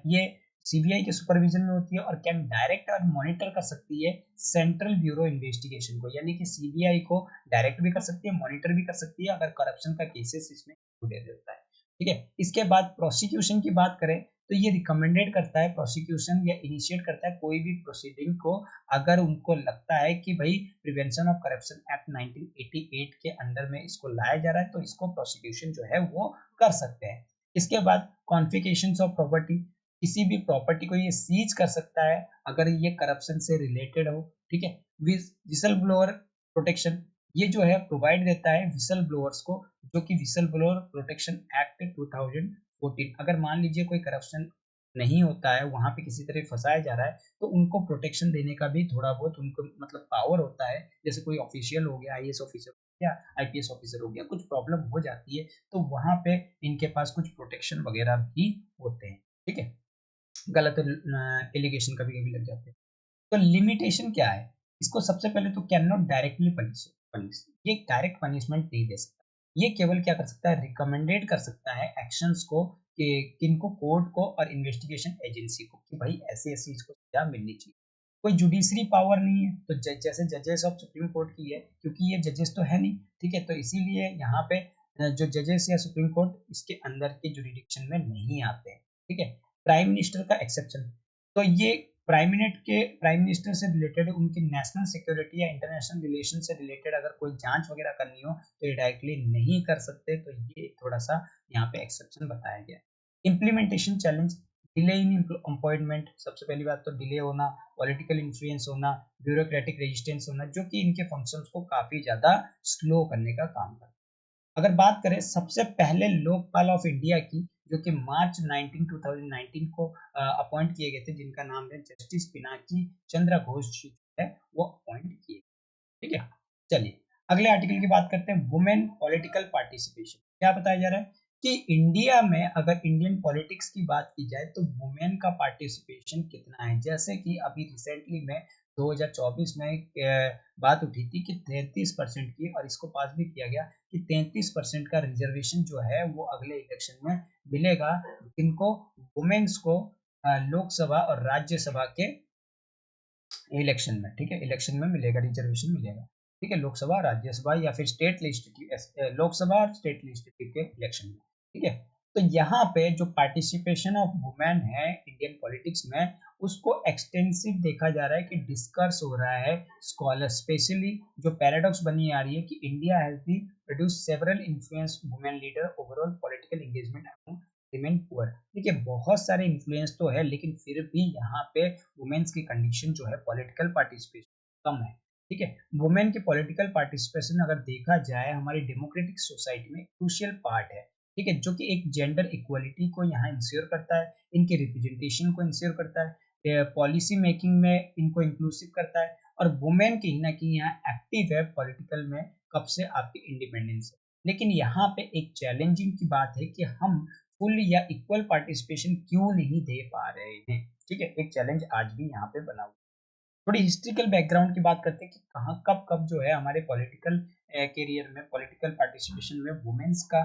ये सीबीआई के सुपरविजन में होती है और कैन डायरेक्ट और मॉनिटर कर सकती है सेंट्रल ब्यूरो इन्वेस्टिगेशन को, यानी कि सीबीआई को डायरेक्ट भी कर सकती है, मॉनिटर भी कर सकती है अगर करप्शन का केसेस इसमें इंक्लूडेड होता है। ठीक है, इसके बाद प्रोसिक्यूशन की बात करें तो ये रिकमेंडेड करता है प्रोसिक्यूशन या इनिशिएट करता है कोई भी प्रोसीडिंग को अगर उनको लगता है कि भाई प्रिवेंशन ऑफ करप्शन एक्ट 1988 के अंडर में इसको लाया जा रहा है तो इसको प्रोसिक्यूशन जो है वो कर सकते हैं। इसके बाद कॉन्फिकेशन ऑफ प्रॉपर्टी, किसी भी प्रॉपर्टी को ये सीज कर सकता है अगर ये करप्शन से रिलेटेड हो। ठीक है, विसल ब्लोअर प्रोटेक्शन, ये जो है प्रोवाइड देता है विसल ब्लोअर्स को, जो कि विसल ब्लोअर प्रोटेक्शन एक्ट 2014, अगर मान लीजिए कोई करप्शन नहीं होता है, वहां पे किसी तरह फंसाया जा रहा है तो उनको प्रोटेक्शन देने का भी थोड़ा बहुत उनको मतलब पावर होता है। जैसे कोई ऑफिशियल हो गया, आईएएस ऑफिसर या आईपीएस ऑफिसर हो गया, कुछ प्रॉब्लम हो जाती है तो वहां पे इनके पास कुछ प्रोटेक्शन वगैरह भी होते हैं। ठीक है, गलत एलिगेशन कभी कभी लग जाते हैं। तो लिमिटेशन क्या है, इसको सबसे पहले तो कैन नॉट डायरेक्टली पनिश, ये डायरेक्ट पनिशमेंट नहीं दे सकता, ये केवल क्या कर सकता है, रिकमेंडेड कर सकता है एक्शंस को कि किनको, कोर्ट को और इन्वेस्टिगेशन एजेंसी को, कि भाई ऐसे ऐसी इसको सजा मिलनी चाहिए। कोई जुडिशरी पावर नहीं है, तो जैसे जजेस ऑफ सुप्रीम कोर्ट की है, क्योंकि ये जजेस तो है नहीं। ठीक है, तो इसीलिए यहाँ पे जो जजेस या सुप्रीम कोर्ट इसके अंदर के जुरिडिक्शन में नहीं आते हैं। ठीक है, प्राइम मिनिस्टर का एक्सेप्शन, तो ये प्राइम मिनिस्टर से रिलेटेड उनकी नेशनल सिक्योरिटी या इंटरनेशनल रिलेशन से रिलेटेड अगर कोई जांच वगैरह करनी हो तो ये डायरेक्टली नहीं कर सकते, तो ये थोड़ा सा यहाँ पे एक्सेप्शन बताया गया। Implementation challenge, delay in appointment, सबसे पहली बात तो डिले होना, पॉलिटिकल इन्फ्लुएंस होना, ब्यूरोक्रेटिक रेजिस्टेंस होना, जो कि इनके फंक्शंस को काफी ज्यादा स्लो करने का काम करता है। अगर बात करें सबसे पहले लोकपाल ऑफ इंडिया की, जो कि मार्च 2019 को अपॉइंट किए गए थे, जिनका नाम है जस्टिस पिनाकी चंद्र घोष जी है, वो अपॉइंट किए। ठीक है, चलिए अगले आर्टिकल की बात करते हैं, वुमेन पॉलिटिकल पार्टिसिपेशन। क्या बताया जा रहा है कि इंडिया में अगर इंडियन पॉलिटिक्स की बात की जाए तो वुमेन का पार्टिसिपेशन कितना है। जैसे कि अभी रिसेंटली में 2024 में एक बात उठी थी कि 33% की, और इसको पास भी किया गया कि 33% का रिजर्वेशन जो है वो अगले इलेक्शन में मिलेगा इनको, वुमेन्स को लोकसभा और राज्यसभा के इलेक्शन में। ठीक है, इलेक्शन में मिलेगा, रिजर्वेशन मिलेगा। ठीक है, लोकसभा, राज्यसभा या फिर स्टेट लेजिस्लेटिव, लोकसभा और स्टेट लेजिस्लेटिव के इलेक्शन में। ठीक है, तो यहाँ पे जो पार्टिसिपेशन ऑफ वुमेन है इंडियन पॉलिटिक्स में, उसको एक्सटेंसिव देखा जा रहा है कि डिस्कस हो रहा है स्कॉलर, स्पेशली जो पैराडॉक्स बनी आ रही है कि India has B produce several influence women leader overall political engagement women poor. देखिए बहुत सारे इन्फ्लुएंस तो है, लेकिन फिर भी यहाँ पे वुमेन्स की कंडीशन जो है पॉलिटिकल पार्टिसिपेशन कम है। ठीक है, वुमेन की पॉलिटिकल पार्टिसिपेशन अगर देखा जाए हमारी डेमोक्रेटिक सोसाइटी में क्रूशियल पार्ट है। ठीक है, जो कि एक जेंडर इक्वलिटी को यहाँ इंश्योर करता है, इनके रिप्रेजेंटेशन को इंश्योर करता है। पॉलिसी मेकिंग में इनको इंक्लूसिव करता है, और वुमेन कहीं न कहीं यहाँ एक्टिव है पॉलिटिकल में कब से, आपकी इंडिपेंडेंस से। लेकिन यहाँ पे एक चैलेंजिंग की बात है कि हम फुल या इक्वल पार्टिसिपेशन क्यों नहीं दे पा रहे हैं, ठीक है? एक चैलेंज आज भी यहाँ पे बना हुआ है। थोड़ी हिस्ट्रिकल बैकग्राउंड की बात करते हैं कि कहाँ कब-कब जो है हमारे पॉलिटिकल करियर में, पॉलिटिकल पार्टिसिपेशन में वुमेन्स का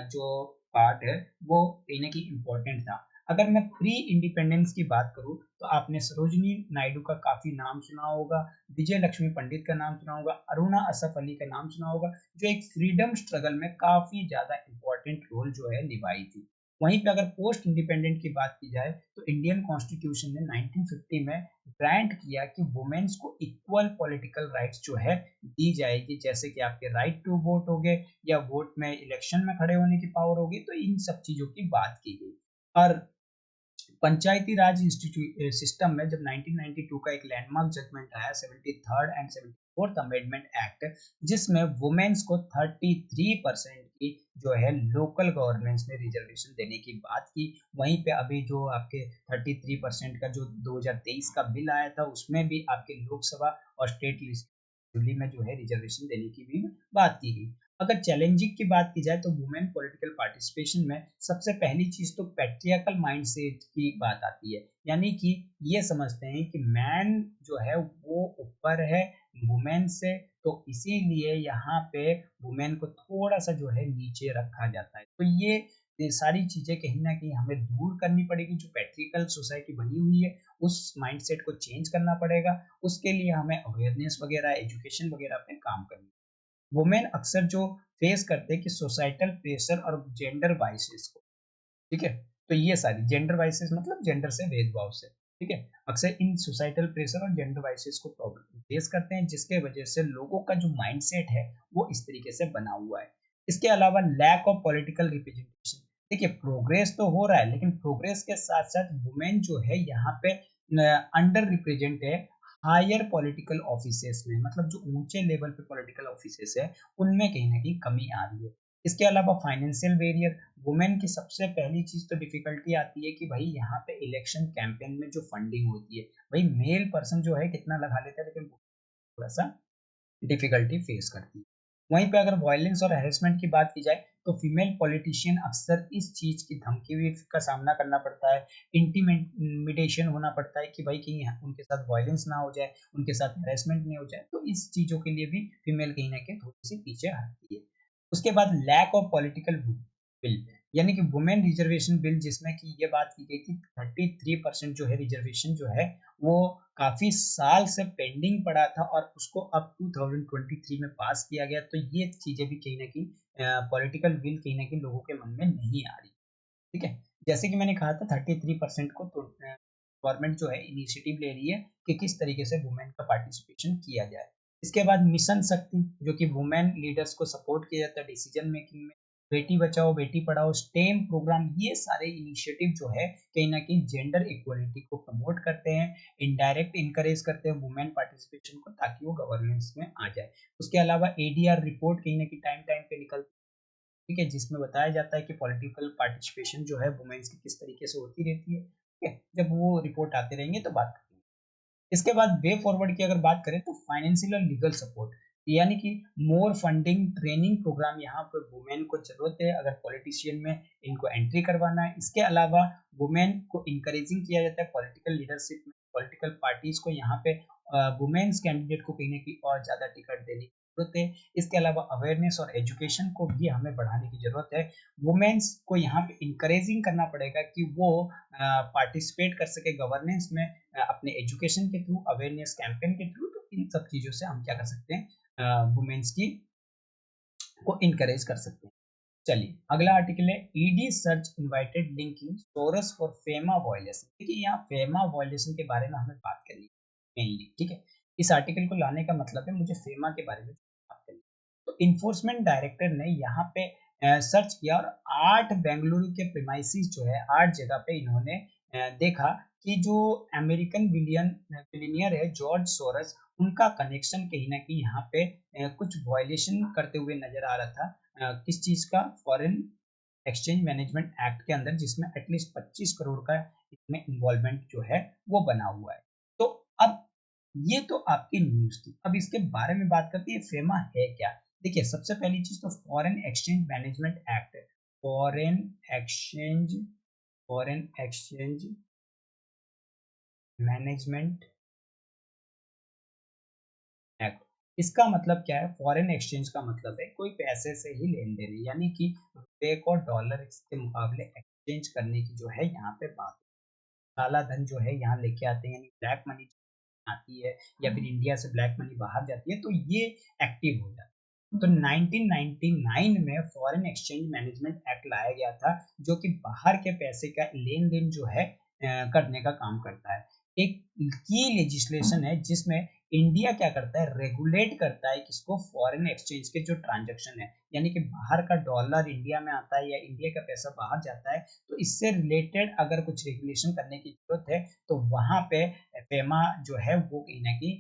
जो पार्ट है वो कहीं न कहीं इम्पोर्टेंट था। अगर मैं प्री इंडिपेंडेंस की बात करूँ तो आपने सरोजिनी नायडू का काफ़ी नाम सुना होगा, विजय लक्ष्मी पंडित का नाम सुना होगा, अरुणा असफ अली का नाम सुना होगा, जो एक फ्रीडम स्ट्रगल में काफ़ी ज़्यादा इम्पोर्टेंट रोल जो है निभाई थी। वहीं पे अगर पोस्ट इंडिपेंडेंट की बात की जाए तो इंडियन कॉन्स्टिट्यूशन ने 1950 में ग्रांट किया कि वुमेन्स को इक्वल पॉलिटिकल राइट्स जो है दी जाएगी, जैसे कि आपके राइट टू वोट हो गए या वोट में इलेक्शन में खड़े होने की पावर होगी, तो इन सब चीजों की बात की गई। और पंचायती राज सिस्टम में जब 1992 का एक लैंडमार्क जजमेंट आया, 73rd and 74th amendment act, जिसमें वुमेन्स को 33% की जो है लोकल गवर्नमेंट्स ने रिजर्वेशन देने की बात की। वहीं पे अभी जो आपके 33% का जो 2023 का बिल आया था, उसमें भी आपके लोकसभा और स्टेट असेंबली में जो है रिजर्वेशन देने की भी बात की गई। अगर चैलेंजिंग की बात की जाए तो वुमेन पॉलिटिकल पार्टिसिपेशन में सबसे पहली चीज तो पैट्रियार्कल माइंडसेट की बात आती है, यानी कि ये समझते हैं कि मैन जो है वो ऊपर है वुमेन से, तो इसीलिए यहाँ पे वुमेन को थोड़ा सा जो है नीचे रखा जाता है। तो ये सारी चीजें कहीं ना कहीं हमें दूर करनी पड़ेगी, जो पैट्रिकल सोसाइटी बनी हुई है उस माइंडसेट को चेंज करना पड़ेगा। उसके लिए हमें अवेयरनेस वगैरह, एजुकेशन वगैरह पे काम करना। वुमेन अक्सर जो फेस करते हैं कि सोसाइटल प्रेशर और जेंडर बाइसेस को, ठीक है? तो ये सारी जेंडर बाइसेस मतलब जेंडर से भेदभाव से, ठीक है? अक्सर इन सोसाइटल प्रेशर और जेंडर बाइसेस को प्रॉब्लम फेस करते हैं, जिसके वजह से लोगों का जो माइंडसेट है वो इस तरीके से बना हुआ है। इसके अलावा लैक ऑफ पॉलिटिकल रिप्रेजेंटेशन, देखिए प्रोग्रेस तो हो रहा है, लेकिन प्रोग्रेस के साथ साथ वुमेन जो है यहाँ पे अंडर रिप्रेजेंट है हायर पॉलिटिकल ऑफिसेस में, मतलब जो ऊंचे लेवल पे पॉलिटिकल ऑफिसेस है उनमें कहीं ना कहीं कमी आ रही है। इसके अलावा फाइनेंशियल बैरियर, वुमेन की सबसे पहली चीज तो डिफिकल्टी आती है कि भाई यहाँ पे इलेक्शन कैंपेन में जो फंडिंग होती है, भाई मेल पर्सन जो है कितना लगा लेता है, लेकिन थोड़ा सा डिफिकल्टी फेस करती है। वहीं पे अगर वायलेंस और हैरेसमेंट की बात की जाए तो फीमेल पॉलिटिशियन अक्सर इस चीज की धमकी भी का सामना करना पड़ता है, इंटिमिडेशन होना पड़ता है कि भाई कहीं उनके साथ वायलेंस ना हो जाए, उनके साथ हैरेसमेंट नहीं हो जाए, तो इस चीजों के लिए भी फीमेल कहीं ना कहीं थोड़ी सी पीछे हटती है। उसके बाद लैक ऑफ पॉलिटिकल विल, यानी कि वुमेन रिजर्वेशन बिल, जिसमें कि ये बात की गई थी 33% जो है रिजर्वेशन जो है वो काफ़ी साल से पेंडिंग पड़ा था और उसको अब 2023 में पास किया गया। तो ये चीज़ें भी कहीं न कहीं पॉलिटिकल विल कहीं न कहीं लोगों के मन में नहीं आ रही, ठीक है? जैसे कि मैंने कहा था 33% को तो गवर्नमेंट जो है इनिशिएटिव ले रही है कि किस तरीके से वुमेन का पार्टिसिपेशन किया जाए। इसके बाद मिशन शक्ति, जो कि वुमेन लीडर्स को सपोर्ट किया जाता है डिसीजन मेकिंग में। बेटी बचाओ, बेटी पढ़ाओ, स्टेम प्रोग्राम, ये सारे इनिशिएटिव जो है कहीं न कहीं जेंडर इक्वालिटी को प्रमोट करते हैं, इनडायरेक्ट इनकरेज करते हैं वुमेन पार्टिसिपेशन को, ताकि वो गवर्नेंस में आ जाए। उसके अलावा एडीआर रिपोर्ट कहीं न कहीं टाइम-टाइम पे निकलती है, ठीक है? जिसमें बताया जाता है कि पॉलिटिकल पार्टिसिपेशन जो है वुमेन्स की किस तरीके से होती रहती है, ठीक है? जब वो रिपोर्ट आते रहेंगे तो बात करेंगे। इसके बाद वे फॉरवर्ड की अगर बात करें तो फाइनेंशियल और लीगल सपोर्ट, यानी कि मोर फंडिंग, ट्रेनिंग प्रोग्राम यहाँ पे वुमेन को जरूरत है अगर पॉलिटिशियन में इनको एंट्री करवाना है। इसके अलावा वुमेन को इंकरेजिंग किया जाता है पॉलिटिकल लीडरशिप में, पॉलिटिकल पार्टीज को यहाँ पे वुमेन्स कैंडिडेट को कहीं ना कहीं और ज्यादा टिकट देने की जरूरत है। इसके अलावा अवेयरनेस और एजुकेशन को भी हमें बढ़ाने की जरूरत है। वुमेन्स को यहाँ पे इंकरेजिंग करना पड़ेगा कि वो पार्टिसिपेट कर सके गवर्नेंस में, अपने एजुकेशन के थ्रू, अवेयरनेस कैंपेन के थ्रू। तो इन सब चीज़ों से हम क्या कर सकते हैं, वुमेन्स की को इनकरेज कर सकते हैं। चलिए अगला आर्टिकल है ED search invited linking Soros for FEMA violation. देखिए यहाँ फेमा वायलेशन के बारे में हमें बात करनी है मेनली, ठीक है? इस आर्टिकल को लाने का मतलब है मुझे फेमा के बारे में बात करनी है। तो इन्फोर्समेंट डायरेक्टर ने यहाँ पे सर्च किया और 8 बेंगलुरु के प्रीमाइसिस जो है 8 जगह पे इन्होंने देखा कि जो अमेरिकन बिलियनियर है जॉर्ज सोरस, उनका कनेक्शन कहीं ना कहीं यहाँ पे कुछ वायलेशन करते हुए नजर आ रहा था। किस चीज का? फॉरेन एक्सचेंज मैनेजमेंट एक्ट के अंदर, जिसमें एटलीस्ट 25 करोड़ का इसमें इन्वॉल्वमेंट जो है वो बना हुआ है। तो अब ये तो आपकी न्यूज़ थी। अब इसके बारे में बात करते हैं फेमा है क्या? देखिए, सबसे पहली चीज़ तो फॉरेन एक्सचेंज मैनेजमेंट एक्ट है। Foreign exchange foreign exchange management act. इसका मतलब क्या है? फॉरेन एक्सचेंज का मतलब है कोई पैसे से ही लेन-देन है, यानी कि रुपए को डॉलर के मुकाबले एक्सचेंज करने की जो है यहाँ पे बात है। काला धन जो है यहाँ लेके आते हैं, यानी ब्लैक मनी आती है या फिर इंडिया से ब्लैक मनी बाहर जाती है, तो ये एक्टिव हो जाता है। तो 1999 में फॉरेन एक्सचेंज मैनेजमेंट एक्ट लाया गया था, जो कि बाहर के पैसे का लेन-देन जो है करने का काम करता है। एक की लेजिस्लेशन है जिसमें इंडिया क्या करता है, रेगुलेट करता है किसको, फॉरेन एक्सचेंज के जो ट्रांजैक्शन है, यानी कि बाहर का डॉलर इंडिया में आता है या इंडिया का पैसा बाहर जाता है, तो इससे रिलेटेड अगर कुछ रेगुलेशन करने की जरूरत है तो वहां पे फेमा जो है वो कहीं ना कहीं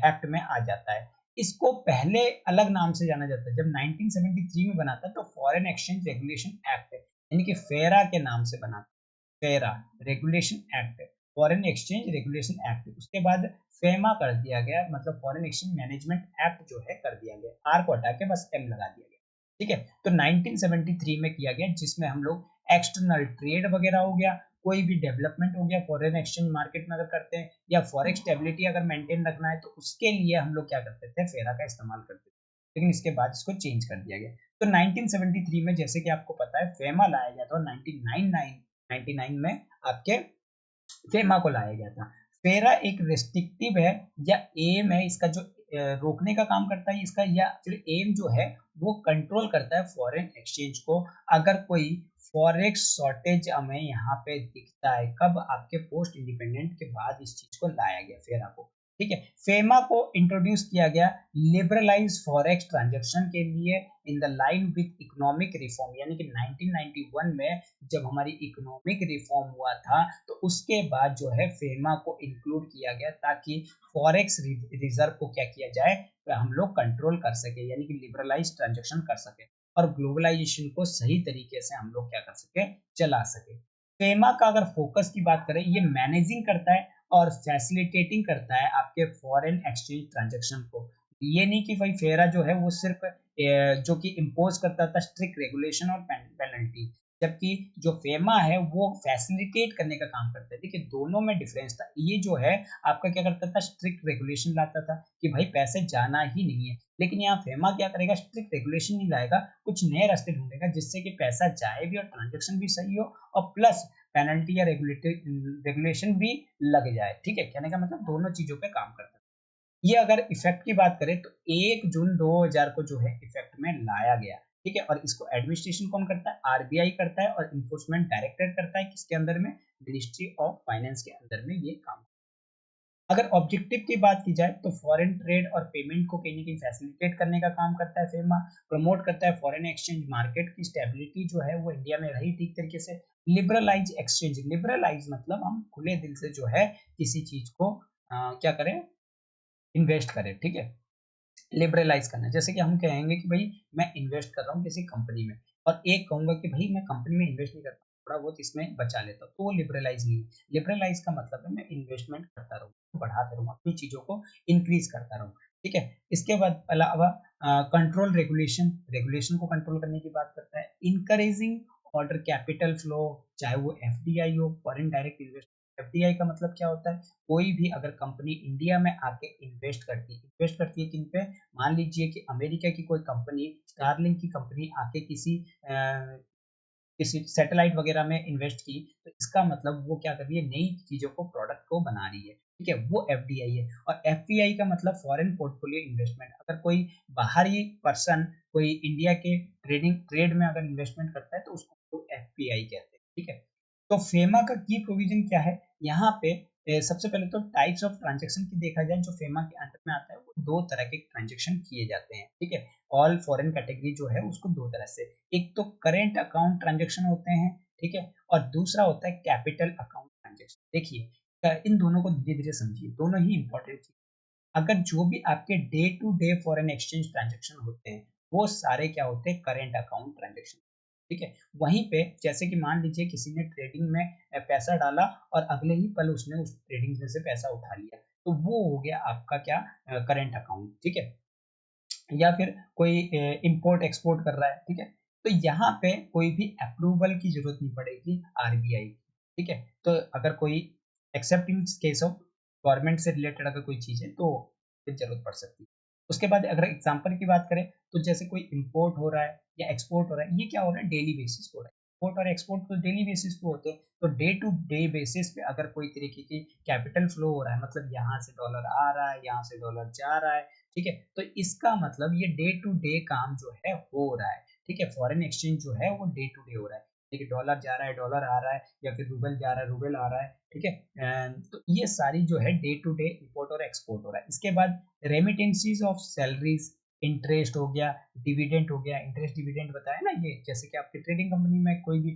एक्ट में आ जाता है। इसको पहले अलग नाम से जाना जाता है। जब 1973 में बना था तो फॉरेन एक्सचेंज रेगुलेशन एक्ट, यानी कि फेरा के नाम से बना था। फेरा regulation act, foreign exchange regulation act. उसके बाद फेमा कर दिया गया, मतलब फॉरेन एक्सचेंज मैनेजमेंट एक्ट जो है कर दिया गया, आर को हटा के बस एम लगा दिया गया। ठीक है, तो 1973 में किया गया, जिसमें हम लोग एक्सटर्नल ट्रेड वगैरह हो गया, कोई भी डेवलपमेंट हो गया फॉरेन एक्सचेंज मार्केट में अगर करते हैं, या फॉरेक्स स्टेबिलिटी अगर मेंटेन रखना है, तो उसके लिए हम लोग क्या करते थे, फेरा का इस्तेमाल करते थे। लेकिन इसके बाद इसको चेंज कर दिया गया। तो 1973 में जैसे कि आपको पता है फेमा लाया गया था, और 1999 में आपके फेमा को लाया गया था। फेरा एक रेस्ट्रिक्टिव है या एम है, इसका जो रोकने का काम करता है इसका, या फिर एम जो है वो कंट्रोल करता है फॉरेन एक्सचेंज को। अगर कोई फॉरेक्स शॉर्टेज हमें यहाँ पे दिखता है, कब, आपके पोस्ट इंडिपेंडेंट के बाद इस चीज को लाया गया फेरा को। ठीक है, फेमा को इंट्रोड्यूस किया गया लिबरलाइज फॉरेक्स ट्रांजैक्शन के लिए, in the line with economic reform, यानी कि 1991 में जब हमारी इकोनॉमिक रिफॉर्म हुआ था, तो उसके बाद जो है फेमा को इंक्लूड किया गया, ताकि फॉरेक्स रिजर्व को क्या किया जाए, तो हम लोग कंट्रोल कर सके, यानी कि लिबरलाइज ट्रांजेक्शन कर सके, और ग्लोबलाइजेशन को सही तरीके से हम लोग क्या कर सके, चला सके। फेमा का अगर फोकस की बात करें, ये मैनेजिंग करता है और फैसिलिटेटिंग करता है आपके फॉरेन एक्सचेंज ट्रांजेक्शन को। ये नहीं कि भाई फेरा जो है वो सिर्फ जो कि इम्पोज करता था स्ट्रिक्ट रेगुलेशन और पेनल्टी, जबकि जो फेमा है वो फैसिलिटेट करने का काम करता है। देखिए, दोनों में डिफरेंस था। ये जो है आपका क्या करता था, स्ट्रिक्ट रेगुलेशन लाता था कि भाई पैसे जाना ही नहीं है, लेकिन यहाँ फेमा क्या करेगा, स्ट्रिक्ट रेगुलेशन नहीं लाएगा, कुछ नए रास्ते ढूंढेगा जिससे कि पैसा जाए भी और ट्रांजेक्शन भी सही हो, और प्लस पेनल्टी या रेगुलेशन भी लग जाए। ठीक है, कहने का मतलब दोनों चीजों पे काम करता है। ये अगर इफेक्ट की बात करें तो 1 जून 2000 को जो है इफेक्ट में लाया गया। ठीक है, और इसको एडमिनिस्ट्रेशन कौन करता है, आरबीआई करता है, और इन्फोर्समेंट डायरेक्टरेट करता है, किसके अंदर में, मिनिस्ट्री ऑफ फाइनेंस के अंदर में ये काम। अगर ऑब्जेक्टिव की बात की जाए तो फॉरेन ट्रेड और पेमेंट को कहीं ना कहीं फैसिलिटेट करने का काम करता है फेमा, प्रमोट करता है फॉरेन एक्सचेंज मार्केट की स्टेबिलिटी जो है वो इंडिया में रही ठीक तरीके से। लिबरलाइज एक्सचेंज, लिबरलाइज मतलब हम खुले दिल से जो है किसी चीज को क्या करें, इन्वेस्ट करें। ठीक है, लिबरलाइज करना, जैसे कि हम कहेंगे कि भाई मैं इन्वेस्ट कर रहा हूँ किसी कंपनी में, और एक कहूंगा कि भाई मैं कंपनी में इन्वेस्ट नहीं करता, थोड़ा बहुत इसमें बचा लेता हूँ, तो वो लिबरलाइज नहीं है। लिबरलाइज का मतलब है मैं इन्वेस्टमेंट करता रहूँ, बढ़ाता रहूँ, अपनी चीजों को इंक्रीज करता रहूँ। ठीक है, इसके बाद अलावा कंट्रोल रेगुलेशन, रेगुलेशन को कंट्रोल करने की बात करता है। इनकरेजिंग ऑर्डर कैपिटल फ्लो, चाहे वो एफडीआई हो, फॉरेन डायरेक्ट इन्वेस्टमेंट। एफडीआई का मतलब क्या होता है, कोई भी अगर कंपनी इंडिया में आके इन्वेस्ट करती है किन पे, मान लीजिए कि अमेरिका की कोई कंपनी, स्टारलिंक की कंपनी आके किसी सैटेलाइट वगैरह में इन्वेस्ट की, तो इसका मतलब वो क्या कर रही है, नई चीजों को, प्रोडक्ट को बना रही है। ठीक है, वो एफडीआई है। और एफपीआई का मतलब फॉरेन पोर्टफोलियो इन्वेस्टमेंट, अगर कोई बाहरी पर्सन कोई इंडिया के ट्रेड में अगर इन्वेस्टमेंट करता है तो उसको तो एफपीआई कहते हैं। ठीक है, तो फेमा का की प्रोविजन क्या है यहाँ पे, सबसे पहले तो टाइप्स ऑफ ट्रांजेक्शन की देखा जाए, जो फेमा के अंडर में आता है वो दो तरह के ट्रांजेक्शन किए जाते हैं। ठीक है, ऑल फॉरेन कैटेगरी जो है उसको दो तरह से, एक तो करेंट अकाउंट ट्रांजेक्शन होते हैं, ठीक है, और दूसरा होता है कैपिटल अकाउंट ट्रांजेक्शन। देखिए, इन दोनों को धीरे धीरे समझिए, दोनों ही इंपॉर्टेंट चीज। अगर जो भी आपके day to day foreign exchange transaction होते हैं वो सारे क्या होते हैं, करेंट अकाउंट ट्रांजेक्शन। ठीक है। वहीं पे जैसे कि मान लीजिए किसी ने ट्रेडिंग में पैसा डाला और अगले ही पल उसने उस ट्रेडिंग में से पैसा उठा लिया, तो वो हो गया आपका क्या, करंट अकाउंट, ठीक है। या फिर कोई इंपोर्ट एक्सपोर्ट कर रहा है, ठीक है। तो यहाँ पे कोई भी अप्रूवल की जरूरत नहीं पड़ेगी आरबीआई की, ठीक है। तो अगर कोई accept in case of government से रिलेटेड अगर कोई चीज है तो फिर जरूरत पड़ सकती है। उसके बाद अगर एग्जांपल की बात करें तो जैसे कोई इंपोर्ट हो रहा है या एक्सपोर्ट हो रहा है, ये क्या हो रहा है, डेली बेसिस पे हो रहा है। इंपोर्ट और एक्सपोर्ट तो डेली बेसिस पे होते हैं, तो डे टू डे बेसिस पे अगर कोई तरीके की कैपिटल फ्लो हो रहा है, मतलब यहाँ से डॉलर आ रहा है, यहाँ से डॉलर जा रहा है, ठीक है। तो इसका मतलब ये डे टू डे काम जो है हो रहा है, ठीक है। फॉरेन एक्सचेंज जो है वो डे टू डे हो रहा है, देखिए डॉलर जा रहा है, डॉलर आ रहा है, या फिर रूबल जा रहा है, रूबल आ रहा है, ठीक है। तो ये सारी जो है डे टू डे इंपोर्ट और एक्सपोर्ट हो रहा है। इसके बाद रेमिटेंसीज ऑफ सैलरीज, इंटरेस्ट हो गया, डिविडेंड हो गया। इंटरेस्ट डिविडेंड बताया ना, ये जैसे कि आपकी ट्रेडिंग कंपनी में कोई भी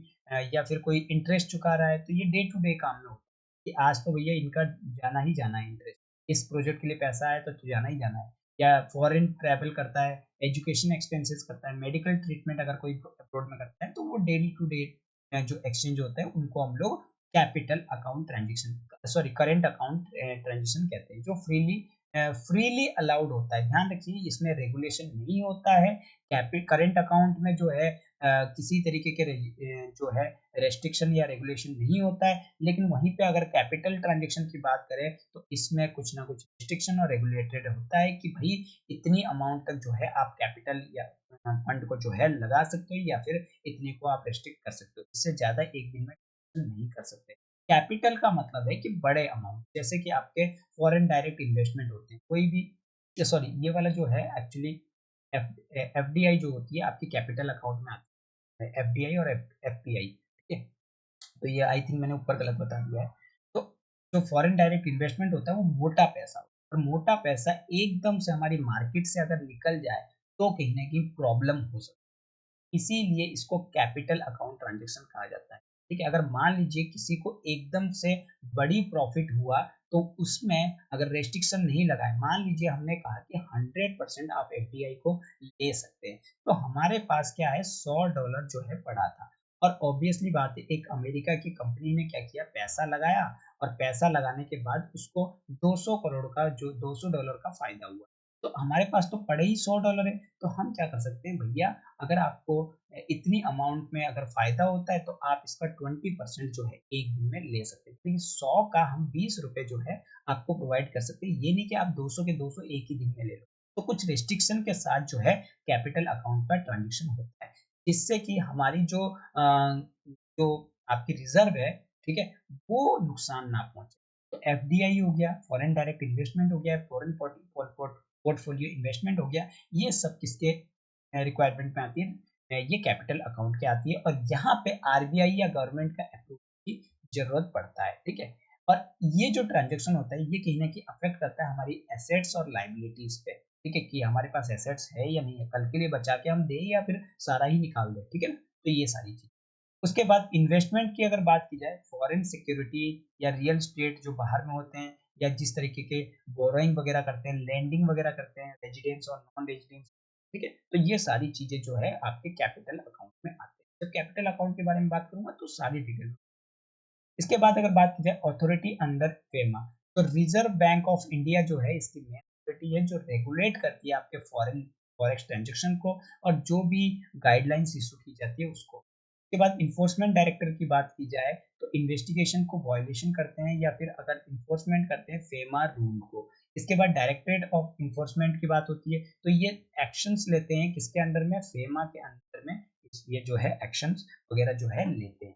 या फिर कोई इंटरेस्ट चुका रहा है, तो ये डे टू डे काम में होता है कि आज तो भैया इनका जाना ही जाना है इंटरेस्ट, इस प्रोजेक्ट के लिए पैसा आया तो जाना ही जाना है। या फॉरेन ट्रैवल करता है, एजुकेशन एक्सपेंसेस करता है, मेडिकल ट्रीटमेंट अगर कोई अब्रॉड में करता है, तो वो डेली टू डे जो एक्सचेंज होता है उनको हम लोग capital account transaction, sorry current account transaction कहते हैं, जो फ्रीली अलाउड होता है। ध्यान रखिए इसमें रेगुलेशन नहीं होता है। करेंट अकाउंट में जो है किसी तरीके के जो है रेस्ट्रिक्शन या रेगुलेशन नहीं होता है, लेकिन वहीं पे अगर कैपिटल ट्रांजेक्शन की बात करें तो इसमें कुछ ना कुछ रेस्ट्रिक्शन और रेगुलेटेड होता है कि भाई इतनी अमाउंट तक जो है आप कैपिटल या फंड को जो है लगा सकते हो, या फिर इतने को आप रेस्ट्रिक्ट कर सकते हो, इससे ज्यादा एक दिन में नहीं कर सकते। कैपिटल का मतलब है कि बड़े अमाउंट, जैसे कि आपके फॉरेन डायरेक्ट इन्वेस्टमेंट होते हैं, कोई भी, सॉरी ये वाला जो है एक्चुअली एफडीआई जो होती है आपकी कैपिटल अकाउंट में आती है, एफडीआई और एफपीआई, ठीक है। तो ये आई थिंक मैंने ऊपर गलत बता दिया है। तो जो फॉरेन डायरेक्ट इन्वेस्टमेंट होता है वो मोटा पैसा होता है, और मोटा पैसा एकदम से हमारी मार्केट से अगर निकल जाए तो कहीं ना कहीं प्रॉब्लम हो सकती है। इसीलिए इसको कैपिटल अकाउंट ट्रांजैक्शन कहा जाता है, ठीक है। अगर मान लीजिए किसी को एकदम से बड़ी प्रॉफिट हुआ, तो उसमें अगर रेस्ट्रिक्शन नहीं लगाए, मान लीजिए हमने कहा कि 100% आप एफडीआई को ले सकते हैं, तो हमारे पास क्या है, $100 जो है पड़ा था, और ऑब्वियसली बात है एक अमेरिका की कंपनी ने क्या किया, पैसा लगाया, और पैसा लगाने के बाद उसको 200 करोड़ का, जो $200 का फायदा हुआ। तो हमारे पास तो पड़े ही $100 है, तो हम क्या कर सकते हैं भैया, अगर आपको इतनी अमाउंट में अगर फायदा होता है तो आप इसका 20% जो है एक दिन में ले सकते हैं, क्योंकि 100 का हम 20 रुपए जो है आपको प्रोवाइड कर सकते हैं। ये नहीं कि आप 200 के 200 एक ही दिन में ले लो। तो कुछ रिस्ट्रिक्शन के साथ जो है कैपिटल अकाउंट का ट्रांजेक्शन होता है, जिससे कि हमारी जो आपकी रिजर्व है, ठीक है, वो नुकसान ना पहुंचे। तो एफडीआई हो गया, फॉरेन डायरेक्ट इन्वेस्टमेंट हो गया, फॉरेन पोर्टफोलियो इन्वेस्टमेंट हो गया, ये सब किसके रिक्वायरमेंट में आती है, ये कैपिटल अकाउंट के आती है, और यहाँ पे आरबीआई या गवर्नमेंट का अप्रूवल की जरूरत पड़ता है, ठीक है। और ये जो ट्रांजेक्शन होता है ये कहीं ना कहीं अफेक्ट करता है हमारी एसेट्स और लाइबिलिटीज पे, ठीक है, कि हमारे पास एसेट्स है या नहीं है, कल के लिए बचा के हम दें या फिर सारा ही निकाल दें, ठीक है ना। तो ये सारी चीज। उसके बाद इन्वेस्टमेंट की अगर बात की जाए, फॉरेन सिक्योरिटी या रियल स्टेट जो बाहर में होते हैं, या जिस तरीके के बोरोइंग वगैरह करते हैं, लेंडिंग वगैरह करते हैं, रेजिडेंस और नॉन रेजिडेंस, ठीक है, तो ये सारी चीजें जो है आपके कैपिटल अकाउंट में आते हैं। जब कैपिटल अकाउंट के बारे में बात करूंगा तो सारी डिटेल। इसके बाद अगर बात की जाए अथॉरिटी अंडर फेमा, तो रिजर्व बैंक ऑफ इंडिया जो है इसकी मेन अथॉरिटी है, जो रेगुलेट करती है आपके फॉरेन फॉरेक्स ट्रांजेक्शन को, और जो भी गाइडलाइंस इशू की जाती है उसको। उसके बाद इन्फोर्समेंट डायरेक्टर की बात की जाए तो इन्वेस्टिगेशन को वायलेशन करते हैं, या फिर अगर इन्फोर्समेंट करते हैं फेमा रूल को। इसके बाद डायरेक्टरेट ऑफ इन्फोर्समेंट की बात होती है, तो ये एक्शंस लेते हैं किसके अंडर में, फेमा के अंडर में, ये जो है एक्शंस वगैरह जो है लेते हैं।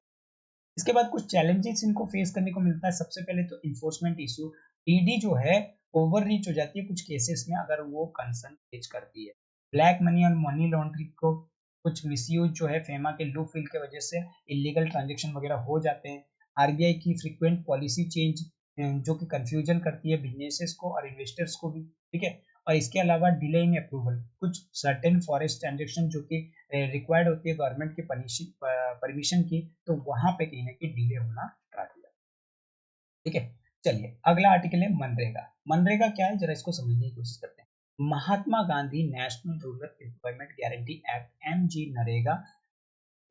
इसके बाद कुछ चैलेंजेस इनको फेस करने को मिलता है। सबसे पहले तो इन्फोर्समेंट इशू, ईडी जो है ओवर रीच हो जाती है कुछ केसेस में अगर वो कंसर्न रेज करती है। ब्लैक मनी और मनी लॉन्ड्रिंग को कुछ मिसयूज जो है फेमा के लूप फिल के वजह से इलीगल ट्रांजेक्शन वगैरह हो जाते हैं। आरबीआई की फ्रीक्वेंट पॉलिसी चेंज जो कि कंफ्यूजन करती है बिजनेसेस को और इन्वेस्टर्स को भी, ठीक है। और इसके अलावा डिले इन अप्रूवल, कुछ सर्टेन फॉरेस्ट ट्रांजेक्शन जो कि रिक्वायर्ड होती है गवर्नमेंट की परमिशन की, तो वहां पे कहीं ना कहीं डिले होना स्टार्ट हो जाता है, ठीक है। चलिए अगला आर्टिकल है मनरेगा। मनरेगा क्या है, जरा इसको समझने की कोशिश करते हैं। Mahatma Gandhi national rural employment guarantee act, MG NREGA,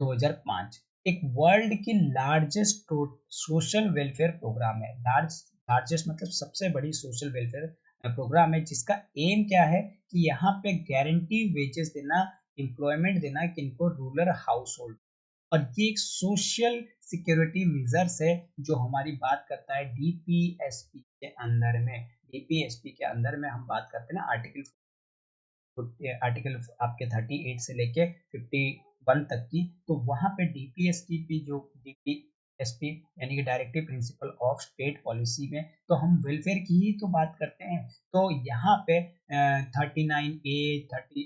2005 एक वर्ल्ड की लार्जेस्ट सोशल वेलफेयर प्रोग्राम है। लार्जेस्ट मतलब सबसे बड़ी सोशल वेलफेयर प्रोग्राम है, जिसका एम क्या है कि यहाँ पे गारंटी वेजेस देना, एम्प्लॉयमेंट देना किनको, रूरल हाउस होल्ड। और ये एक सोशल सिक्योरिटी मेजर्स है जो हमारी बात करता है डीपीएसपी के अंदर में। डीपीएसपी के अंदर में हम बात करते हैं ना आर्टिकल आपके 38 से लेके 51 तक की। तो वहां पे डीपीएसपी जो डीपीएसपी यानी कि directive principle of state policy में तो हम वेलफेयर की ही तो बात करते हैं। तो यहाँ पे 39A 30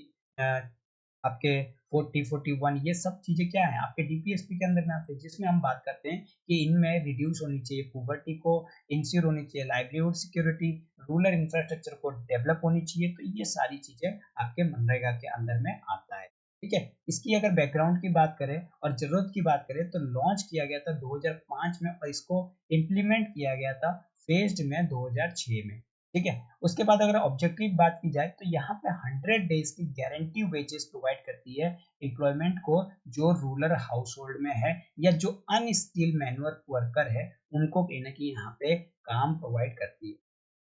आपके 40 41 ये सब चीजें क्या है आपके डीपीएसपी के अंदर में आते हैं, जिसमें हम बात करते हैं कि इनमें रिड्यूस होनी चाहिए पॉवर्टी को, इंश्योर होनी चाहिए लाइवलीहुड सिक्योरिटी, रूरल इंफ्रास्ट्रक्चर को डेवलप होनी चाहिए। तो ये सारी चीजें आपके मनरेगा के अंदर में आता है। ठीक है, इसकी अगर बैकग्राउंड की बात करें और जरूरत की बात करें तो लॉन्च किया गया था 2005 में और इसको इम्प्लीमेंट किया गया था फेज्ड में 2006 में। ठीक है, उसके बाद अगर ऑब्जेक्टिव बात की जाए तो यहाँ पे 100 डेज की गारंटी वेजेस प्रोवाइड करती है एम्प्लॉयमेंट को, जो रूरल हाउस होल्ड में है या जो अनस्किल्ड मैनुअल वर्कर है उनको कहीं ना कहीं यहाँ पे काम प्रोवाइड करती है।